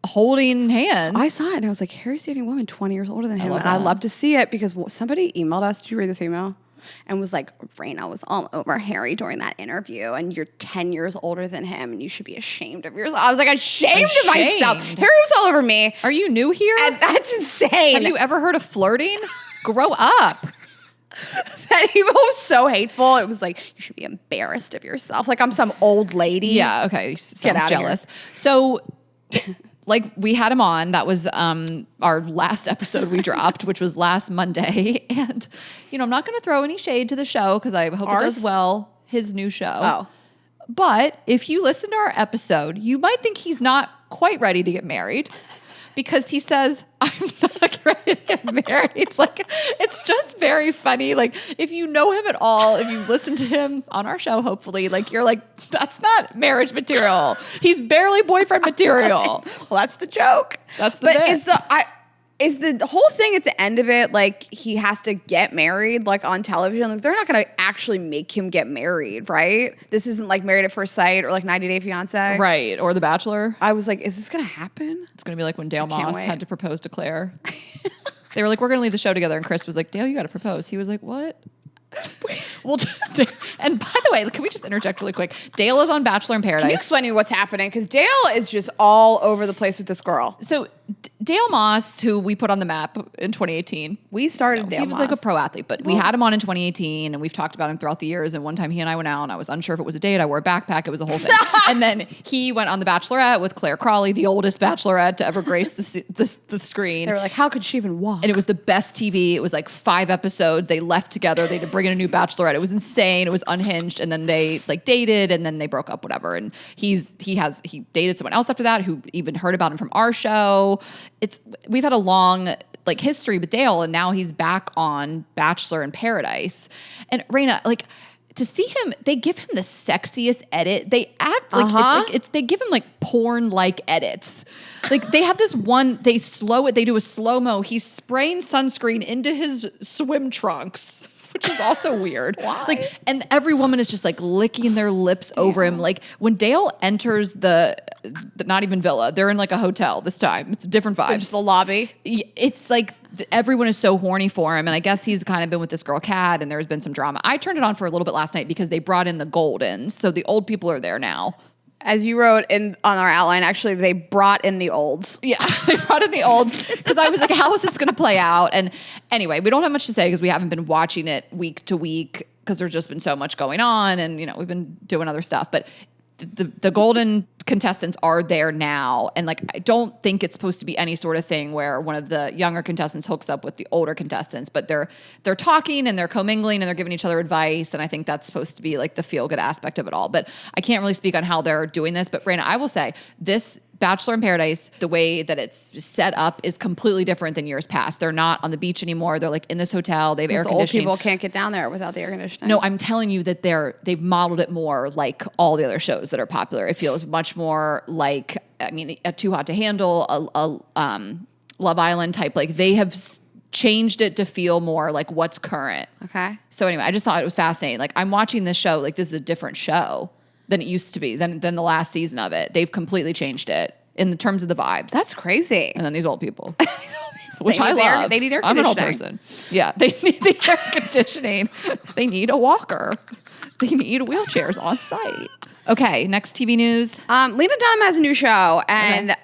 holding hands. I saw it and I was like, Harry's dating a woman 20 years older than him. And I that. love to see it because somebody emailed us. Did you read this email? And was like, Raina was all over Harry during that interview and you're 10 years older than him and you should be ashamed of yourself. I was like, ashamed of myself. Harry was all over me. Are you new here? And that's insane. Have you ever heard of flirting? Grow up. That email was so hateful. It was like, you should be embarrassed of yourself. Like I'm some old lady. Yeah, okay. Get out jealous. So like we had him on. That was our last episode we dropped, which was last Monday. And, I'm not going to throw any shade to the show because I hope it does well, his new show. Oh. But if you listen to our episode, you might think he's not quite ready to get married because he says, I'm not ready to get married. It's just very funny. Like, if you know him at all, if you listen to him on our show, hopefully, like, you're like, that's not marriage material. He's barely boyfriend material. Well, that's the joke. That's the bit. Is the whole thing at the end of it, like, he has to get married, like, on television? Like, they're not going to actually make him get married, right? This isn't, like, Married at First Sight or, like, 90 Day Fiancé. Right. Or The Bachelor. I was like, is this going to happen? It's going to be like when Dale Moss had to propose to Claire. They were like, we're going to leave the show together. And Chris was like, Dale, you got to propose. He was like, what? Well, and by the way, can we just interject really quick? Dale is on Bachelor in Paradise. Can you explain to me what's happening? Because Dale is just all over the place with this girl. So Dale Moss, who we put on the map in 2018. We started Dale He was Moss. like a pro athlete, but we had him on in 2018 and we've talked about him throughout the years. And one time he and I went out and I was unsure if it was a date. I wore a backpack. It was a whole thing. And then he went on The Bachelorette with Claire Crawley, the oldest Bachelorette to ever grace the screen. They were like, how could she even walk? And it was the best TV. It was like 5 episodes. They left together. They had to bring in a new Bachelorette. It was insane. It was unhinged. And then they like dated and then they broke up, whatever. And he dated someone else after that who even heard about him from our show. We've had a long like history with Dale and now he's back on Bachelor in Paradise. And Raina, like to see him, they give him the sexiest edit. They act like they give him like porn-like edits. Like they have this one, they do a slow-mo. He's spraying sunscreen into his swim trunks, which is also weird. Why? Like, and every woman is just like licking their lips over him. Like when Dale enters the not even villa, they're in like a hotel this time. It's different vibes. Just the lobby. It's like everyone is so horny for him. And I guess he's kind of been with this girl, Kat, and there's been some drama. I turned it on for a little bit last night because they brought in the Goldens. So the old people are there now. As you wrote on our outline, actually, they brought in the olds. Yeah, they brought in the olds because I was like, how is this going to play out? And anyway, we don't have much to say because we haven't been watching it week to week because there's just been so much going on and, we've been doing other stuff. But the golden contestants are there now. And like, I don't think it's supposed to be any sort of thing where one of the younger contestants hooks up with the older contestants, but they're talking and they're commingling and they're giving each other advice. And I think that's supposed to be like the feel good aspect of it all. But I can't really speak on how they're doing this. But Raina, I will say this Bachelor in Paradise, the way that it's set up is completely different than years past. They're not on the beach anymore. They're like in this hotel. They have air conditioning. Old people can't get down there without the air conditioning. No, I'm telling you that they've modeled it more like all the other shows that are popular. It feels much more like, a Too Hot to Handle, a Love Island type. Like they have changed it to feel more like what's current. Okay. So anyway, I just thought it was fascinating. Like I'm watching this show, like this is a different show than it used to be, than the last season of it. They've completely changed it in the terms of the vibes. That's crazy. And then these old people. Which They I need love. they need air I'm an conditioning. old person. Yeah, they need the air conditioning. They need a walker. They need wheelchairs on site. Okay, next TV news. Lena Dunham has a new show, and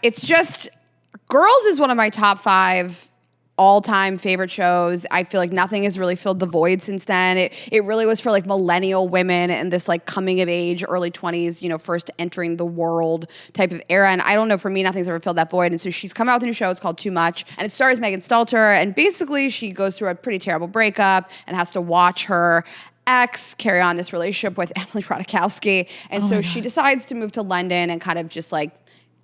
it's just Girls is one of my top 5 all-time favorite shows. I feel like nothing has really filled the void since then. It really was for like millennial women and this like coming of age, early 20s, you know, first entering the world type of era. And I don't know, for me, nothing's ever filled that void. And so she's come out with a new show. It's called Too Much. And it stars Megan Stalter. And basically she goes through a pretty terrible breakup and has to watch her ex carry on this relationship with Emily Ratajkowski. And so she decides to move to London and kind of just like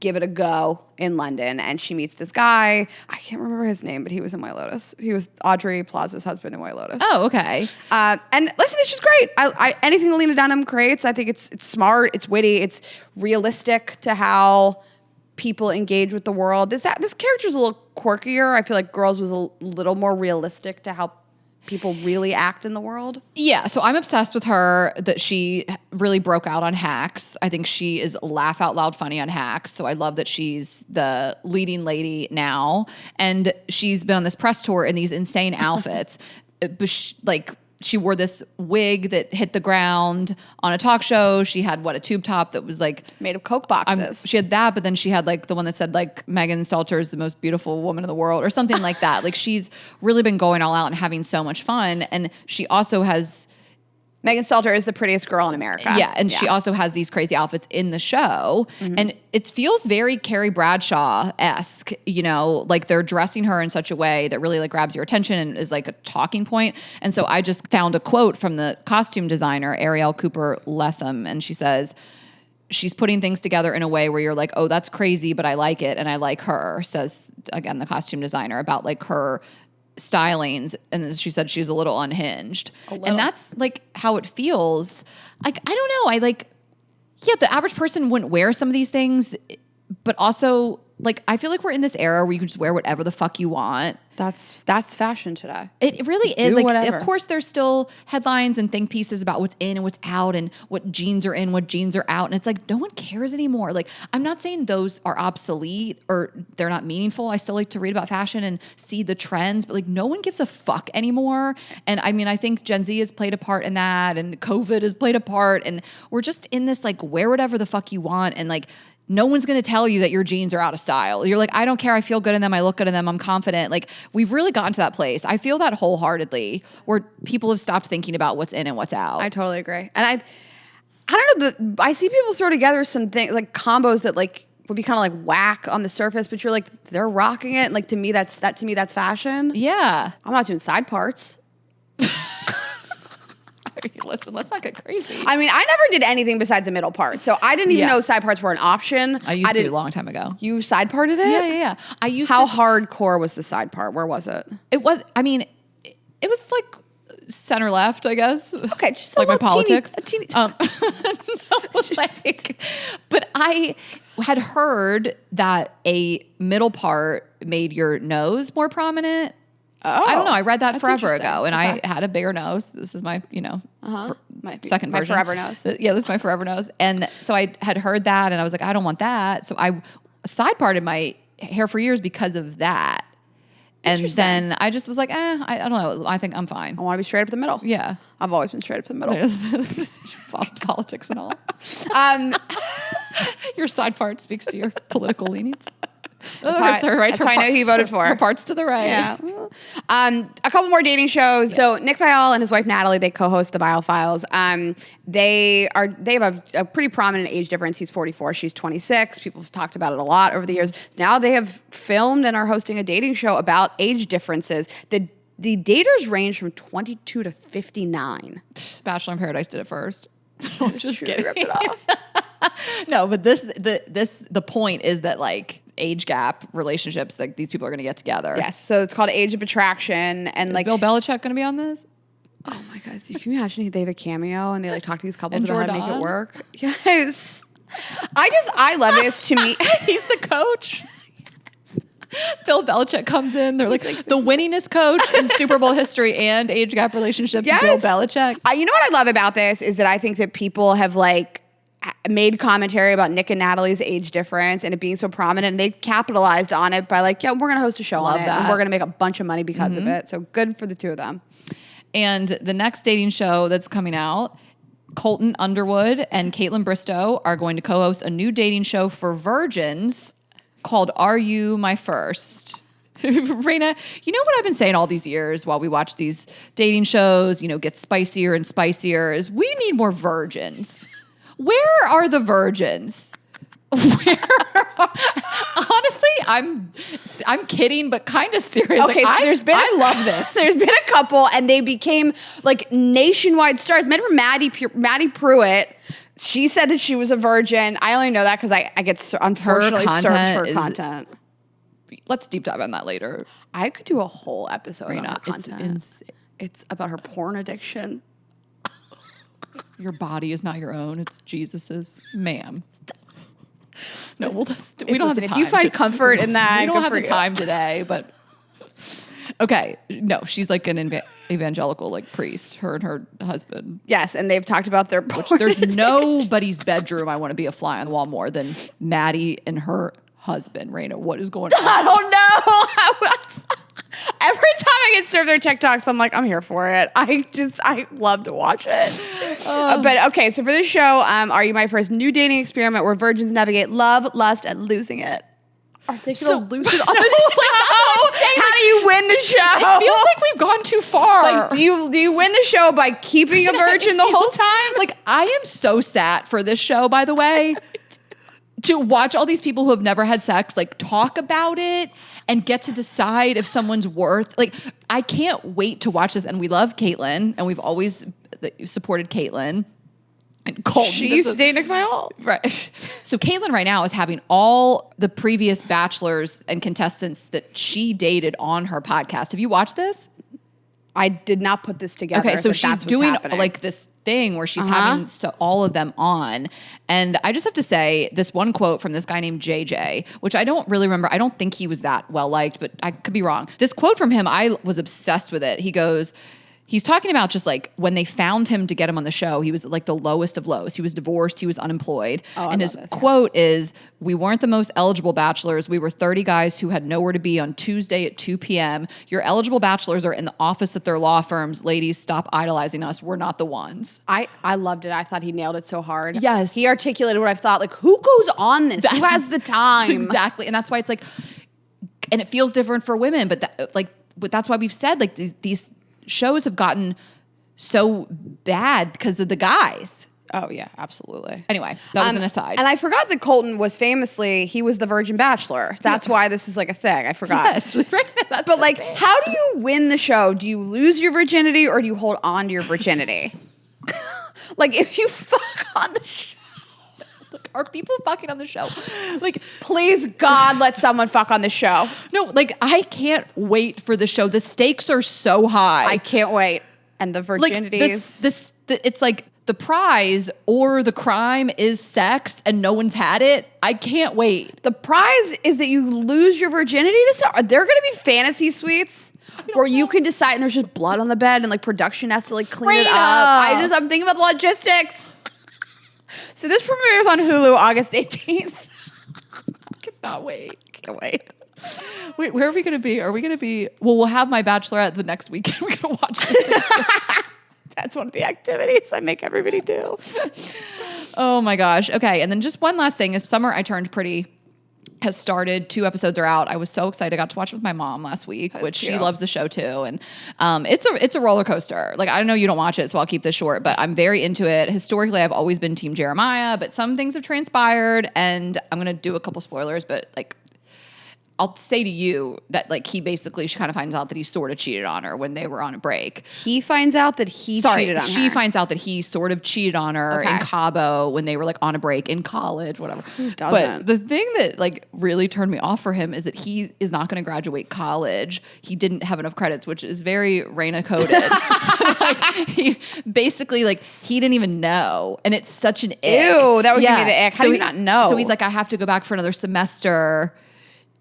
give it a go in London. And she meets this guy. I can't remember his name, but he was in White Lotus. He was Audrey Plaza's husband in White Lotus. Oh, okay. And listen, it's just great. I anything that Lena Dunham creates, I think it's smart, it's witty, it's realistic to how people engage with the world. This character's a little quirkier. I feel like Girls was a little more realistic to how people really act in the world. Yeah, so I'm obsessed with her, that she really broke out on Hacks. I think she is laugh out loud funny on Hacks. So I love that she's the leading lady now. And she's been on this press tour in these insane outfits. She wore this wig that hit the ground on a talk show. She had a tube top that was like made of Coke boxes. She had that, but then she had like the one that said like Megan Stalter is the most beautiful woman in the world or something like that. Like she's really been going all out and having so much fun. And she also has Megan Stalter is the prettiest girl in America. Yeah, and she also has these crazy outfits in the show. Mm-hmm. And it feels very Carrie Bradshaw-esque, you know, like they're dressing her in such a way that really like grabs your attention and is like a talking point. And so I just found a quote from the costume designer, Ariel Cooper Letham, and she says, she's putting things together in a way where you're like, oh, that's crazy, but I like it and I like her, says, again, the costume designer, about like her stylings. And she said she's a little unhinged. And that's like how it feels. Like, I don't know. The average person wouldn't wear some of these things, but also like, I feel like we're in this era where you can just wear whatever the fuck you want. That's fashion today. It really is. Like, whatever. Of course, there's still headlines and think pieces about what's in and what's out and what jeans are in, what jeans are out. And it's like, no one cares anymore. Like, I'm not saying those are obsolete or they're not meaningful. I still like to read about fashion and see the trends, but like, no one gives a fuck anymore. And I mean, I think Gen Z has played a part in that, and COVID has played a part. And we're just in this, like, wear whatever the fuck you want. And like, no one's going to tell you that your jeans are out of style. You're like, I don't care. I feel good in them. I look good in them. I'm confident. Like, we've really gotten to that place. I feel that wholeheartedly, where people have stopped thinking about what's in and what's out. I totally agree. And I don't know. I see people throw together some things like combos that like would be kind of like whack on the surface, but you're like, they're rocking it. Like, to me, that's fashion. Yeah. I'm not doing side parts. Listen, let's not get crazy. I mean, I never did anything besides the middle part. So I didn't even know side parts were an option. I used to a long time ago. You side parted it? Yeah. I used How to. hardcore was the side part? Where was it? It was, I mean, it was like center left, I guess. Okay, just like my politics. A teeny no, but I had heard that a middle part made your nose more prominent. Oh, I don't know. I read that that's forever interesting. ago, and I had a bigger nose. This is my, second my version. forever nose. Yeah, this is my forever nose. And so I had heard that, and I was like, I don't want that. So I side parted my hair for years because of that. And then I just was like, I don't know. I think I'm fine. I want to be straight up the middle. Yeah. I've always been straight up the middle. Politics and all. Your side part speaks to your political leanings. That's how I know who you voted for. Her part's to the right. Yeah. A couple more dating shows. Yeah. So Nick Viall and his wife Natalie, they co-host the Viall Files. They have a pretty prominent age difference. He's 44, she's 26. People have talked about it a lot over the years. Now they have filmed and are hosting a dating show about age differences. The daters range from 22 to 59. Bachelor in Paradise did it first. I'm just kidding. Ripped it off. No, but the point is that like age gap relationships, like these people are going to get together. Yes, so it's called Age of Attraction, and is Bill Belichick going to be on this? Oh my God, can you imagine if they have a cameo and they like talk to these couples and about Jordan? How to make it work? Yes, I love this. To me, he's the coach. Bill Belichick comes in. They're like the winningest coach in Super Bowl history and age gap relationships. Yes. Bill Belichick. You know what I love about this is that I think that people have like made commentary about Nick and Natalie's age difference and it being so prominent. And they capitalized on it by like, yeah, we're going to host a show Love on it. that. And we're going to make a bunch of money because of it. So good for the two of them. And the next dating show that's coming out, Colton Underwood and Caitlin Bristow are going to co-host a new dating show for virgins called Are You My First? Raina, you know what I've been saying all these years while we watch these dating shows, get spicier and spicier, is we need more virgins. Where are the virgins? Honestly, I'm kidding, but kind of serious. Okay, like, so I love this. There's been a couple, and they became like nationwide stars. Remember Maddie Pruitt? She said that she was a virgin. I only know that because I get unfortunately searched her content. Let's deep dive on that later. I could do a whole episode on her It's content. insane. It's about her porn addiction. Your body is not your own; it's Jesus's, ma'am. No, we don't have the If time. you find comfort in that, we don't good have for the you. time today. But okay, no, she's like an evangelical like priest. Her and her husband. Yes, and they've talked about their porn. There's addiction. nobody's bedroom I want to be a fly on the wall more than Maddie and her husband. Raina, what is going on? I don't know. Every time I get served their TikToks, I'm like, I'm here for it. I love to watch it. But okay, so for this show, Are You My First? New dating experiment where virgins navigate love, lust, and losing it. Are they going to lose it on the show? How do you win the show? It feels like we've gone too far. Like, do you win the show by keeping a virgin the whole time? Like, I am so sad for this show, by the way. To watch all these people who have never had sex, like, talk about it and get to decide if someone's worth. Like, I can't wait to watch this. And we love Caitlin, and we've always supported Caitlin. And Colton. She used to date Nick Viall. Right. So Caitlin right now is having all the previous bachelors and contestants that she dated on her podcast. Have you watched this? I did not put this together. Okay, so but she's that's what's doing happening. like this thing where she's having all of them on. And I just have to say this one quote from this guy named JJ, which I don't really remember. I don't think he was that well liked, but I could be wrong. This quote from him, I was obsessed with it. He goes, he's talking about just like when they found him to get him on the show, he was like the lowest of lows. He was divorced. He was unemployed. And his quote is, "We weren't the most eligible bachelors. We were 30 guys who had nowhere to be on Tuesday at 2 p.m. Your eligible bachelors are in the office at their law firms. Ladies, stop idolizing us. We're not the ones." I loved it. I thought he nailed it so hard. Yes. He articulated what I've thought. Like, who goes on this? Who has the time? Exactly. And that's why it's like, and it feels different for women, but that's why we've said like these shows have gotten so bad because of the guys. Oh, yeah, absolutely. Anyway, that was an aside. And I forgot that Colton was he was the Virgin Bachelor. That's why this is like a thing. I forgot. Yes, right. But like, how do you win the show? Do you lose your virginity or do you hold on to your virginity? Like, if you fuck on the show. Are people fucking on the show? Like, please, God, let someone fuck on the show. No, like, I can't wait for the show. The stakes are so high. I can't wait. And the virginities. Like, it's like the prize or the crime is sex and no one's had it. I can't wait. The prize is that you lose your virginity to sex. Are there going to be fantasy suites where you can decide and there's just blood on the bed and like production has to like clean it up? I'm thinking about the logistics. So this premieres on Hulu August 18th. I cannot wait. Can't wait. Wait, where are we going to be? Are we going to be? Well, we'll have my Bachelorette the next weekend. We're going to watch this. That's one of the activities I make everybody do. Oh my gosh. Okay, and then just one last thing is Summer I Turned Pretty has started. 2 episodes are out. I was so excited. I got to watch it with my mom last week, which she loves the show too. And it's a roller coaster. Like, I know you don't watch it, so I'll keep this short, but I'm very into it. Historically, I've always been Team Jeremiah, but some things have transpired, and I'm going to do a couple spoilers, but like, I'll say to you that like she kind of finds out that he sort of cheated on her when they were on a break. He finds out that he cheated on her. She finds out that he sort of cheated on her in Cabo when they were like on a break in college, whatever. Who doesn't? But the thing that like really turned me off for him is that he is not going to graduate college. He didn't have enough credits, which is very Raina coded. Like, he basically like he didn't even know, and it's such an ick. Ew, that would give me the ick. How do you not know? So he's like, I have to go back for another semester.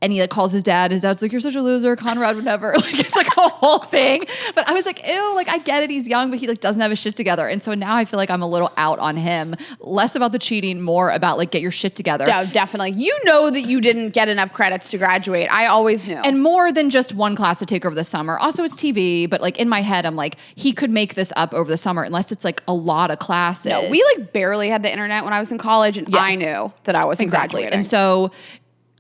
And he like calls his dad. His dad's like, "You're such a loser. Conrad would never." Like it's like a whole thing. But I was like, ew, like I get it. He's young, but he like doesn't have his shit together. And so now I feel like I'm a little out on him. Less about the cheating, more about like get your shit together. No, definitely. You know that you didn't get enough credits to graduate. I always knew. And more than just one class to take over the summer. Also, it's TV, but like in my head, I'm like, he could make this up over the summer unless it's like a lot of classes. No, we like barely had the internet when I was in college, and I knew that I wasn't graduating. And so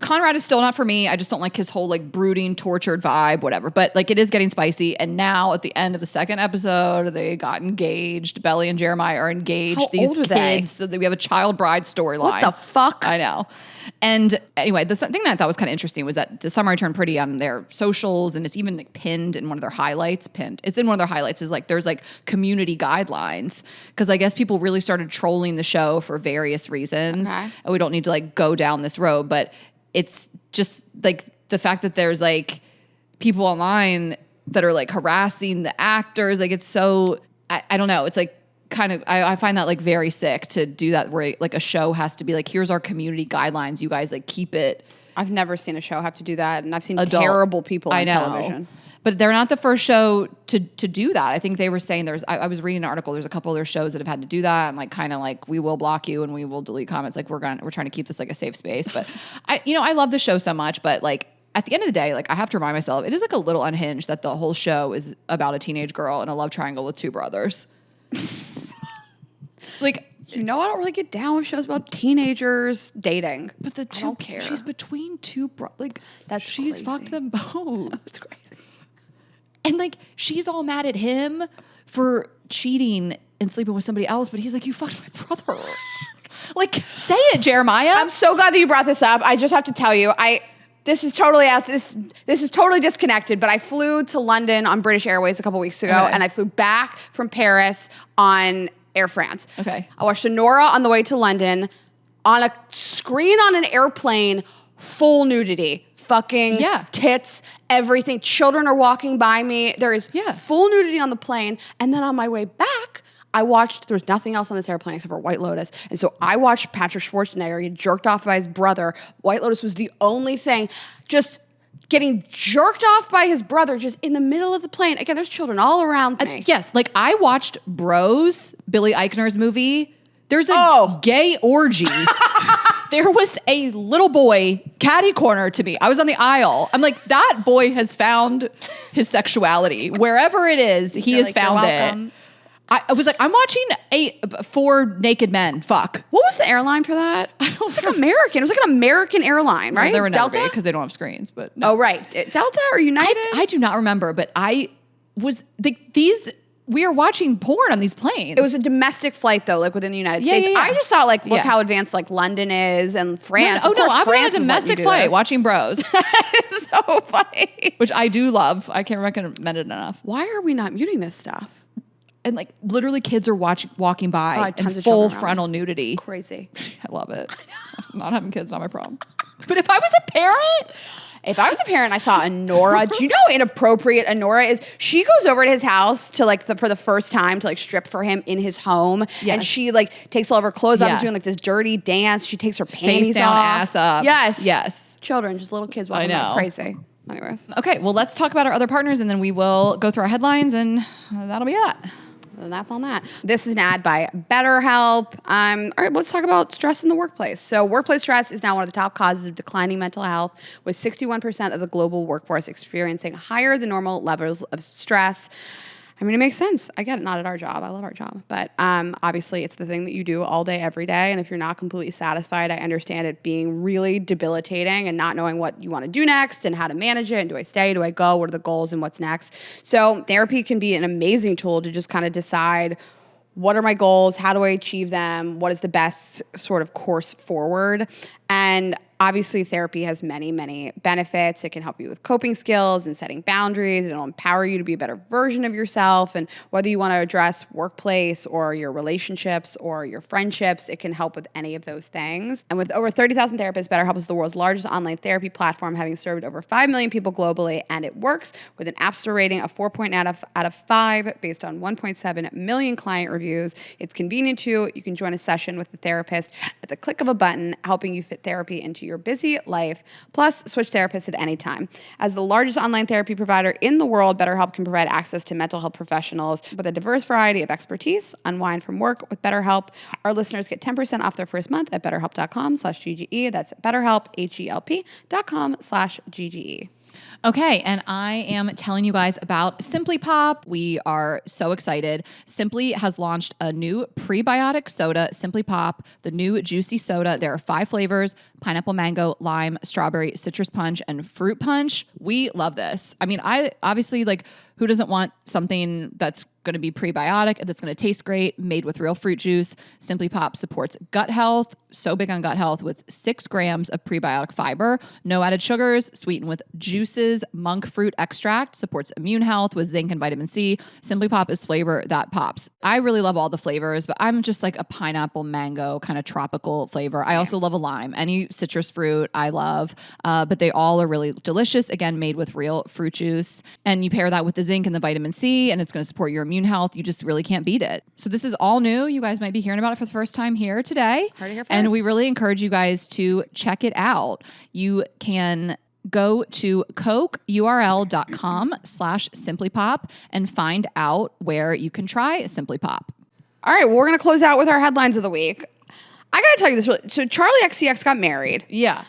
Conrad is still not for me. I just don't like his whole like brooding, tortured vibe, whatever. But like it is getting spicy. And now at the end of the second episode, they got engaged. Belly and Jeremiah are engaged. How These old were kids, they? so that we have a child bride storyline. What the fuck? I know. And anyway, the thing that I thought was kind of interesting was that the summer I turned pretty on their socials, and it's even like pinned in one of their highlights. It's in one of their highlights is like there's like community guidelines, because I guess people really started trolling the show for various reasons. Okay. And we don't need to like go down this road, but it's just like the fact that there's like people online that are like harassing the actors. Like it's so, I don't know. It's like kind of, I find that like very sick to do that where like a show has to be like, here's our community guidelines. You guys like keep it. I've never seen a show have to do that. And I've seen Adult. terrible people on I know. television. But they're not the first show to do that. I think they were saying I was reading an article. There's a couple other shows that have had to do that, and like kind of like we will block you and we will delete comments. Like we're trying to keep this like a safe space. But I love the show so much. But like at the end of the day, like I have to remind myself, it is like a little unhinged that the whole show is about a teenage girl in a love triangle with two brothers. Like. You know, I don't really get down with shows about teenagers dating. But the two, I don't care. she's between two like she's crazy. fucked them both. That's crazy. And like she's all mad at him for cheating and sleeping with somebody else, but he's like, you fucked my brother. Like, say it, Jeremiah. I'm so glad that you brought this up. I just have to tell you, this is totally out. This is totally disconnected. But I flew to London on British Airways a couple weeks ago, and I flew back from Paris on Air France. Okay. I watched Nora on the way to London on a screen on an airplane, full nudity. Fucking tits, everything. Children are walking by me. There is full nudity on the plane. And then on my way back, there was nothing else on this airplane except for White Lotus. And so I watched Patrick Schwarzenegger get jerked off by his brother. White Lotus was the only thing. Just getting jerked off by his brother just in the middle of the plane. Again, there's children all around me. Yes, like I watched Bros, Billy Eichner's movie. There's a gay orgy. There was a little boy catty corner to me. I was on the aisle. I'm like, that boy has found his sexuality. Wherever it is, he has found it. I was like, I'm watching 4 naked men fuck. What was the airline for that? It was like American. It was like an American airline, right? Well, they were never Delta? because they don't have screens. But no. Oh, right. Delta or United? I do not remember, but I was we are watching porn on these planes. It was a domestic flight though, like within the United States. Yeah. I just thought like, look how advanced like London is and France. I'm on France a domestic flight watching Bros. It's so funny. Which I do love. I can't recommend it enough. Why are we not muting this stuff? And like literally kids are walking by in tons of full children frontal nudity. Crazy. I love it. Not having kids, not my problem. But if I was a parent... If I was a parent, I saw Anora. Do you know how inappropriate Anora is? She goes over to his house to like for the first time to like strip for him in his home, and she like takes all of her clothes off, and doing like this dirty dance. She takes her panties face down, off, ass up. Yes. Children, just little kids. I know, crazy. Anyways, okay. Well, let's talk about our other partners, and then we will go through our headlines, and that'll be that. And that's on that. This is an ad by BetterHelp. All right, let's talk about stress in the workplace. So workplace stress is now one of the top causes of declining mental health, with 61% of the global workforce experiencing higher than normal levels of stress. I mean, it makes sense. I get it. Not at our job. I love our job. But obviously, it's the thing that you do all day, every day. And if you're not completely satisfied, I understand it being really debilitating and not knowing what you want to do next and how to manage it. And do I stay? Do I go? What are the goals and what's next? So therapy can be an amazing tool to just kind of decide, what are my goals? How do I achieve them? What is the best sort of course forward? And obviously, therapy has many, many benefits. It can help you with coping skills and setting boundaries. It'll empower you to be a better version of yourself. And whether you want to address workplace or your relationships or your friendships, it can help with any of those things. And with over 30,000 therapists, BetterHelp is the world's largest online therapy platform, having served over 5 million people globally. And it works with an App Store rating of 4.9 out of 5 based on 1.7 million client reviews. It's convenient too. You can join a session with the therapist at the click of a button, helping you fit therapy into your busy life. Plus, switch therapists at any time. As the largest online therapy provider in the world, BetterHelp can provide access to mental health professionals with a diverse variety of expertise. Unwind from work with BetterHelp. Our listeners get 10% off their first month at betterhelp.com/GGE. That's BetterHelp, HELP.com/GGE. Okay, and I am telling you guys about Simply Pop. We are so excited. Simply has launched a new prebiotic soda, Simply Pop, the new juicy soda. There are 5 flavors: pineapple, mango, lime, strawberry, citrus punch, and fruit punch. We love this. I mean, I obviously, like, who doesn't want something that's going to be prebiotic and that's going to taste great, made with real fruit juice? Simply Pop supports gut health, so big on gut health, with 6 grams of prebiotic fiber, no added sugars, sweetened with juices. Monk fruit extract supports immune health with zinc and vitamin C. Simply Pop is flavor that pops. I really love all the flavors, but I'm just like a pineapple, mango kind of tropical flavor. I also love a lime. Any citrus fruit I love, but they all are really delicious. Again, made with real fruit juice. And you pair that with the zinc and the vitamin C, and it's going to support your immune health. You just really can't beat it. So this is all new. You guys might be hearing about it for the first time here today. Heard it here first. And we really encourage you guys to check it out. You can go to cokeurl.com/simplypop and find out where you can try Simply Pop. All right, well, we're going to close out with our headlines of the week. I got to tell you this. So Charli XCX got married. Yeah.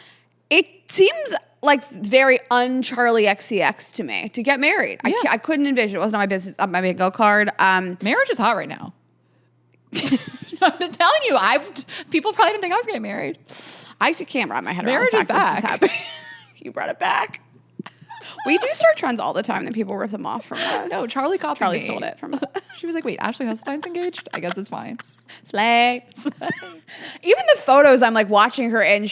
It seems like very un-Charli XCX to me to get married. Yeah. I couldn't envision. It wasn't on my business, on my bingo card. Marriage is hot right now. I'm telling you, people probably didn't think I was getting married. I can't wrap my head Marriage around is the fact back. this is happening. You brought it back. We do start trends all the time, then people rip them off from us. No, Charli copied me. Charli stole it from us. She was like, wait, Ashley Hustletine's engaged? I guess it's fine. Slay. Even the photos, I'm like watching her, and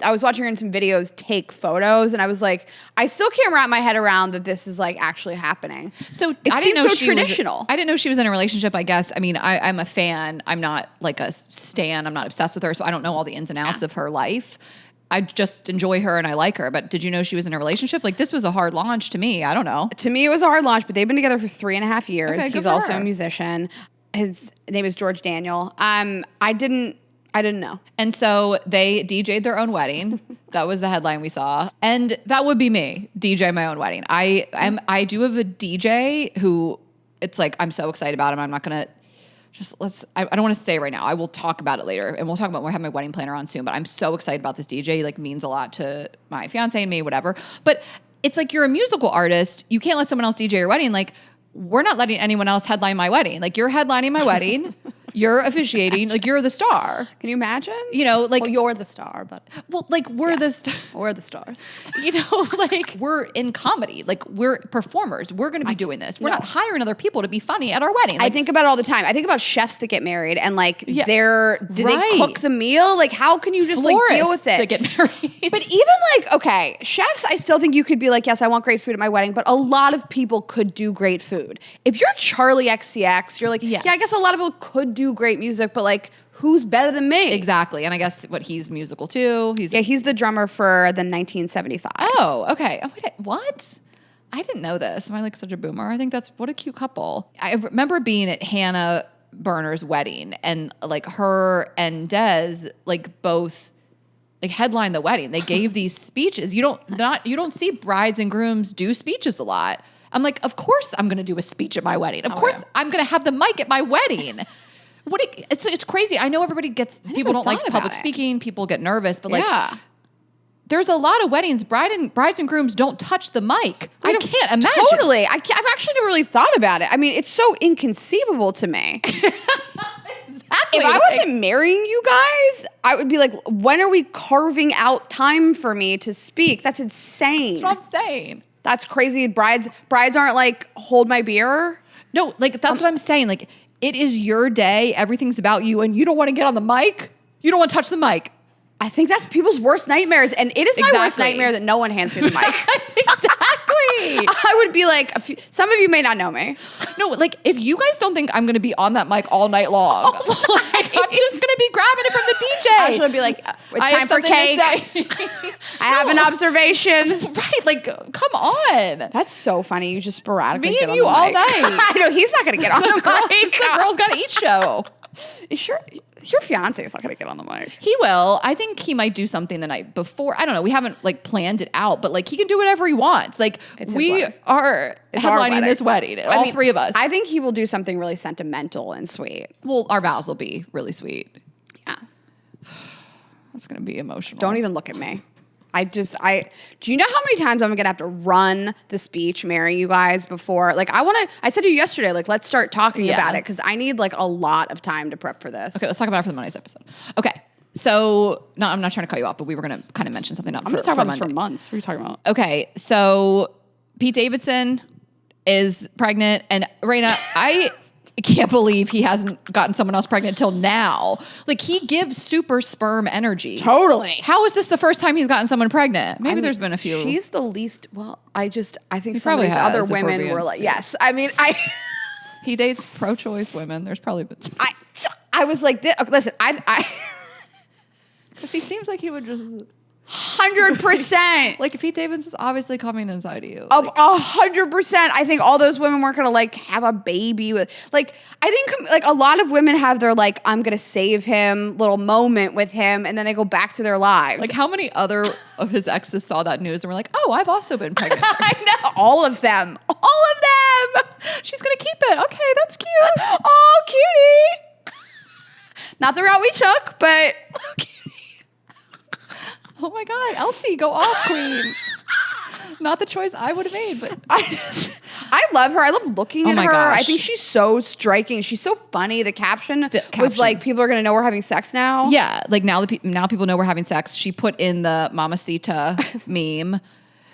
I was watching her in some videos take photos, and I was like, I still can't wrap my head around that this is like actually happening. So it I seems didn't know so she traditional. I didn't know she was in a relationship, I guess. I mean, I'm a fan. I'm not like a stan. I'm not obsessed with her, so I don't know all the ins and outs of her life. I just enjoy her and I like her. But did you know she was in a relationship? Like, this was a hard launch to me. I don't know. To me, it was a hard launch, but they've been together for 3.5 years. Okay, good He's for also her. a musician. His name is George Daniel. I didn't know. And so they DJ'd their own wedding. That was the headline we saw. And that would be me, DJ my own wedding. I do have a DJ who, it's like, I'm so excited about him. I'm not going to I don't want to say right now. I will talk about it later, and we'll talk about when I have my wedding planner on soon, but I'm so excited about this DJ. He like means a lot to my fiance and me, whatever. But it's like, you're a musical artist. You can't let someone else DJ your wedding. Like, we're not letting anyone else headline my wedding. Like, you're headlining my wedding. You're officiating. Like, you're the star. Can you imagine? You know, like, well, you're the star, but like, we're the star. we're the stars. You know, like, we're in comedy. Like, we're performers. We're going to be doing this. We're not hiring other people to be funny at our wedding. Like, I think about it all the time. I think about chefs that get married and like do Right. they cook the meal? Like, how can you just like deal with it? that get married. But even like, okay, chefs, I still think you could be like, yes, I want great food at my wedding, but a lot of people could do great food. If you're Charli XCX, you're like, yeah, I guess a lot of people could do great music, but like, who's better than me? Exactly. And I guess he's musical too. He's the drummer for the 1975. Oh, okay. Oh, wait, what? I didn't know this. Am I like such a boomer? I think what a cute couple. I remember being at Hannah Berner's wedding, and like her and Des like both like headlined the wedding. They gave these speeches. You don't see brides and grooms do speeches a lot. I'm like, of course I'm going to do a speech at my wedding. Of course I'm going to have the mic at my wedding. It's crazy. I know everybody people don't like public speaking. People get nervous, but like, there's a lot of weddings. Brides and grooms don't touch the mic. I can't imagine. Totally. I've actually never really thought about it. I mean, it's so inconceivable to me. Exactly. If I wasn't marrying you guys, I would be like, when are we carving out time for me to speak? That's insane. That's what I'm saying. That's crazy. Brides aren't like, hold my beer. No, like, that's what I'm saying. Like, it is your day. Everything's about you, and you don't want to get on the mic. You don't want to touch the mic. I think that's people's worst nightmares, and it is my worst nightmare that no one hands me the mic. Exactly. I would be like, some of you may not know me. No, like, if you guys don't think I'm going to be on that mic all night long, like, I'm just going to be grabbing it from the DJ. I should be like, it's time for cake. I have an observation. Right, like, come on. That's so funny. You just sporadically Me get and on you the mic. all night. I know, he's not going to get on the mic. It's the Girls Gotta Eat show. Sure. Your fiance is not going to get on the mic. He will. I think he might do something the night before. I don't know. We haven't like planned it out, but like he can do whatever he wants. Like we are headlining this wedding. All three of us. I think he will do something really sentimental and sweet. Well, our vows will be really sweet. Yeah. That's going to be emotional. Don't even look at me. Do you know how many times I'm going to have to run the speech, marrying you guys before? Like, I said to you yesterday, like, let's start talking about it because I need like a lot of time to prep for this. Okay, let's talk about it for the Monday's episode. Okay. So, no, I'm not trying to cut you off, but we were going to kind of mention something. I'm going to talk about this for months. What are you talking about? Okay, so Pete Davidson is pregnant, and Raina, I can't believe he hasn't gotten someone else pregnant till now. Like, he gives super sperm energy. Totally. How is this the first time he's gotten someone pregnant? Maybe there's been a few. She's the least, well, I think he some of these other women were being like, yes. I mean, He dates pro-choice women. There's probably been some. I was like, listen, Because he seems like he would just 100%. like if Pete Davidson's obviously coming inside of you. Of 100%. I think all those women weren't gonna like have a baby with like I think like a lot of women have their like I'm gonna save him little moment with him and then they go back to their lives. Like how many other of his exes saw that news and were like, oh, I've also been pregnant. I know. All of them. All of them. She's gonna keep it. Okay, that's cute. Oh, cutie. Not the route we took, but cutie. Oh my God, Elsie, go off, queen. Not the choice I would have made, but I love her. I love looking at her. Gosh. I think she's so striking. She's so funny. The caption was like, people are going to know we're having sex now. Yeah, like now people know we're having sex. She put in the Mamacita meme.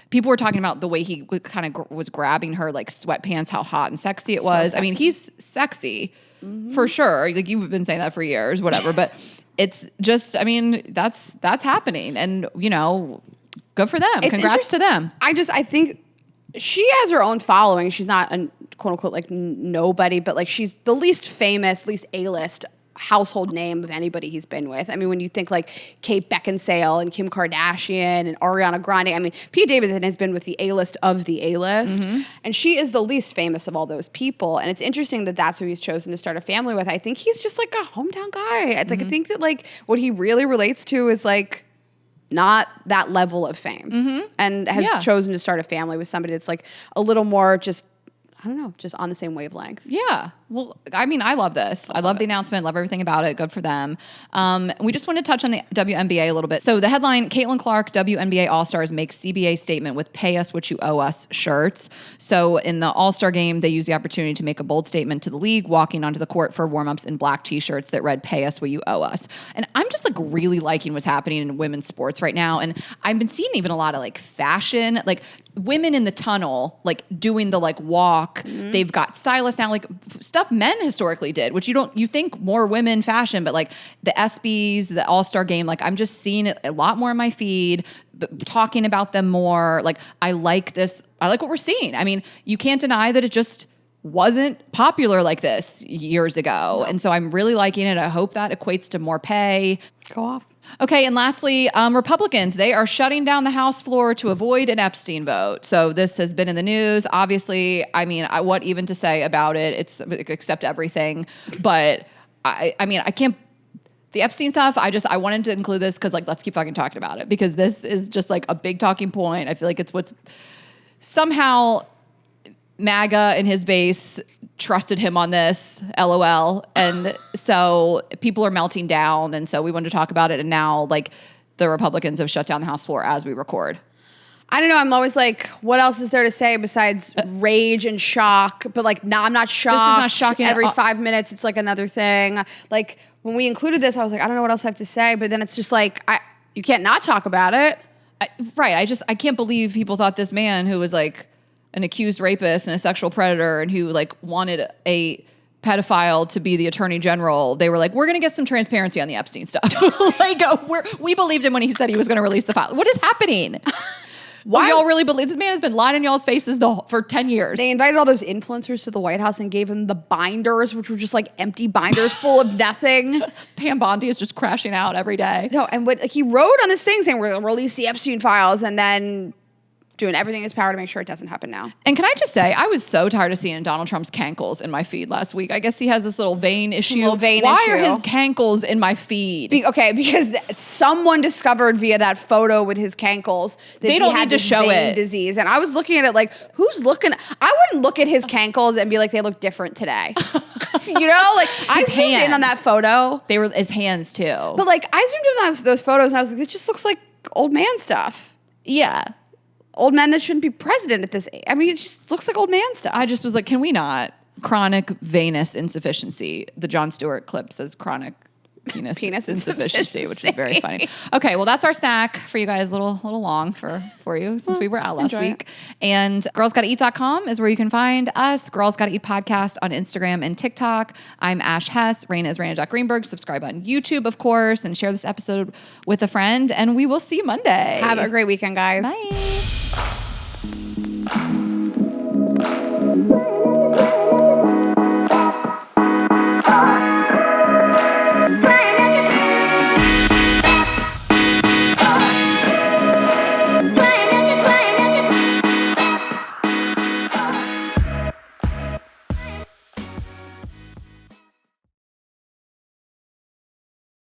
People were talking about the way he kind of was grabbing her like sweatpants, how hot and sexy it was. I mean, he's sexy for sure. Like you've been saying that for years, whatever, but it's just, I mean, that's happening. And, you know, good for them. Congrats to them. I think she has her own following. She's not a quote unquote like nobody, but like she's the least famous, least A-list household name of anybody he's been with. I mean, when you think like Kate Beckinsale and Kim Kardashian and Ariana Grande, I mean, Pete Davidson has been with the A-list of the A-list, and she is the least famous of all those people. And it's interesting that that's who he's chosen to start a family with. I think he's just like a hometown guy. I think that like what he really relates to is like not that level of fame, and has chosen to start a family with somebody that's like a little more just, I don't know, just on the same wavelength. Yeah. Well, I mean, I love this. I love the announcement. Love everything about it. Good for them. We just want to touch on the WNBA a little bit. So the headline, Caitlin Clark, WNBA All-Stars makes CBA statement with pay us what you owe us shirts. So in the All-Star game, they used the opportunity to make a bold statement to the league, walking onto the court for warm-ups in black t-shirts that read, pay us what you owe us. And I'm just like really liking what's happening in women's sports right now. And I've been seeing even a lot of like fashion, like women in the tunnel, like doing the like walk. They've got stylists now, like stuff men historically did, which you think more women fashion, but like the ESPYs, the All-Star game, like I'm just seeing it a lot more in my feed, talking about them more. Like I like this. I like what we're seeing. I mean, you can't deny that it just wasn't popular like this years ago. No. And so I'm really liking it. I hope that equates to more pay. Go off. Okay, and lastly, Republicans, they are shutting down the House floor to avoid an Epstein vote. So this has been in the news. Obviously, I mean, what even to say about it? It's accept everything. But I mean, I can't. The Epstein stuff, I wanted to include this because, like, let's keep fucking talking about it because this is just like a big talking point. I feel like it's what's somehow MAGA and his base trusted him on this, LOL. And so people are melting down. And so we wanted to talk about it. And now, like, the Republicans have shut down the House floor as we record. I don't know. I'm always like, what else is there to say besides rage and shock? But like, nah, I'm not shocked. This is not shocking. Every 5 minutes, it's like another thing. Like when we included this, I was like, I don't know what else I have to say. But then it's just like, you can't not talk about it. Right. I can't believe people thought this man who was like an accused rapist and a sexual predator and who like wanted a pedophile to be the attorney general. They were like, we're going to get some transparency on the Epstein stuff. Like, we believed him when he said he was going to release the file. What is happening? Why y'all really believe this man has been lying in y'all's faces for 10 years? They invited all those influencers to the White House and gave them the binders, which were just like empty binders full of nothing. Pam Bondi is just crashing out every day. No, and what he wrote on this thing saying we're going to release the Epstein files, and then doing everything in his power to make sure it doesn't happen now. And can I just say, I was so tired of seeing Donald Trump's cankles in my feed last week. I guess he has this little vein issue. Why are his cankles in my feed? Because someone discovered via that photo with his cankles that they don't need to show it. Disease. And I was looking at it like, who's looking? I wouldn't look at his cankles and be like, they look different today. You know, like I zoomed in on that photo. They were his hands too. But like I zoomed in on those photos and I was like, it just looks like old man stuff. Yeah. Old men that shouldn't be president at this age. I mean, it just looks like old man stuff. I just was like, can we not? Chronic venous insufficiency. The Jon Stewart clip says chronic penis insufficiency, which is very funny. Okay, well, that's our snack for you guys. A little long for you since we were out last week. And girlsgottaeat.com is where you can find us. Girls Gotta Eat Podcast on Instagram and TikTok. I'm Ash Hess. Raina is Raina.Greenberg. Subscribe on YouTube, of course, and share this episode with a friend. And we will see you Monday. Have a great weekend, guys. Bye.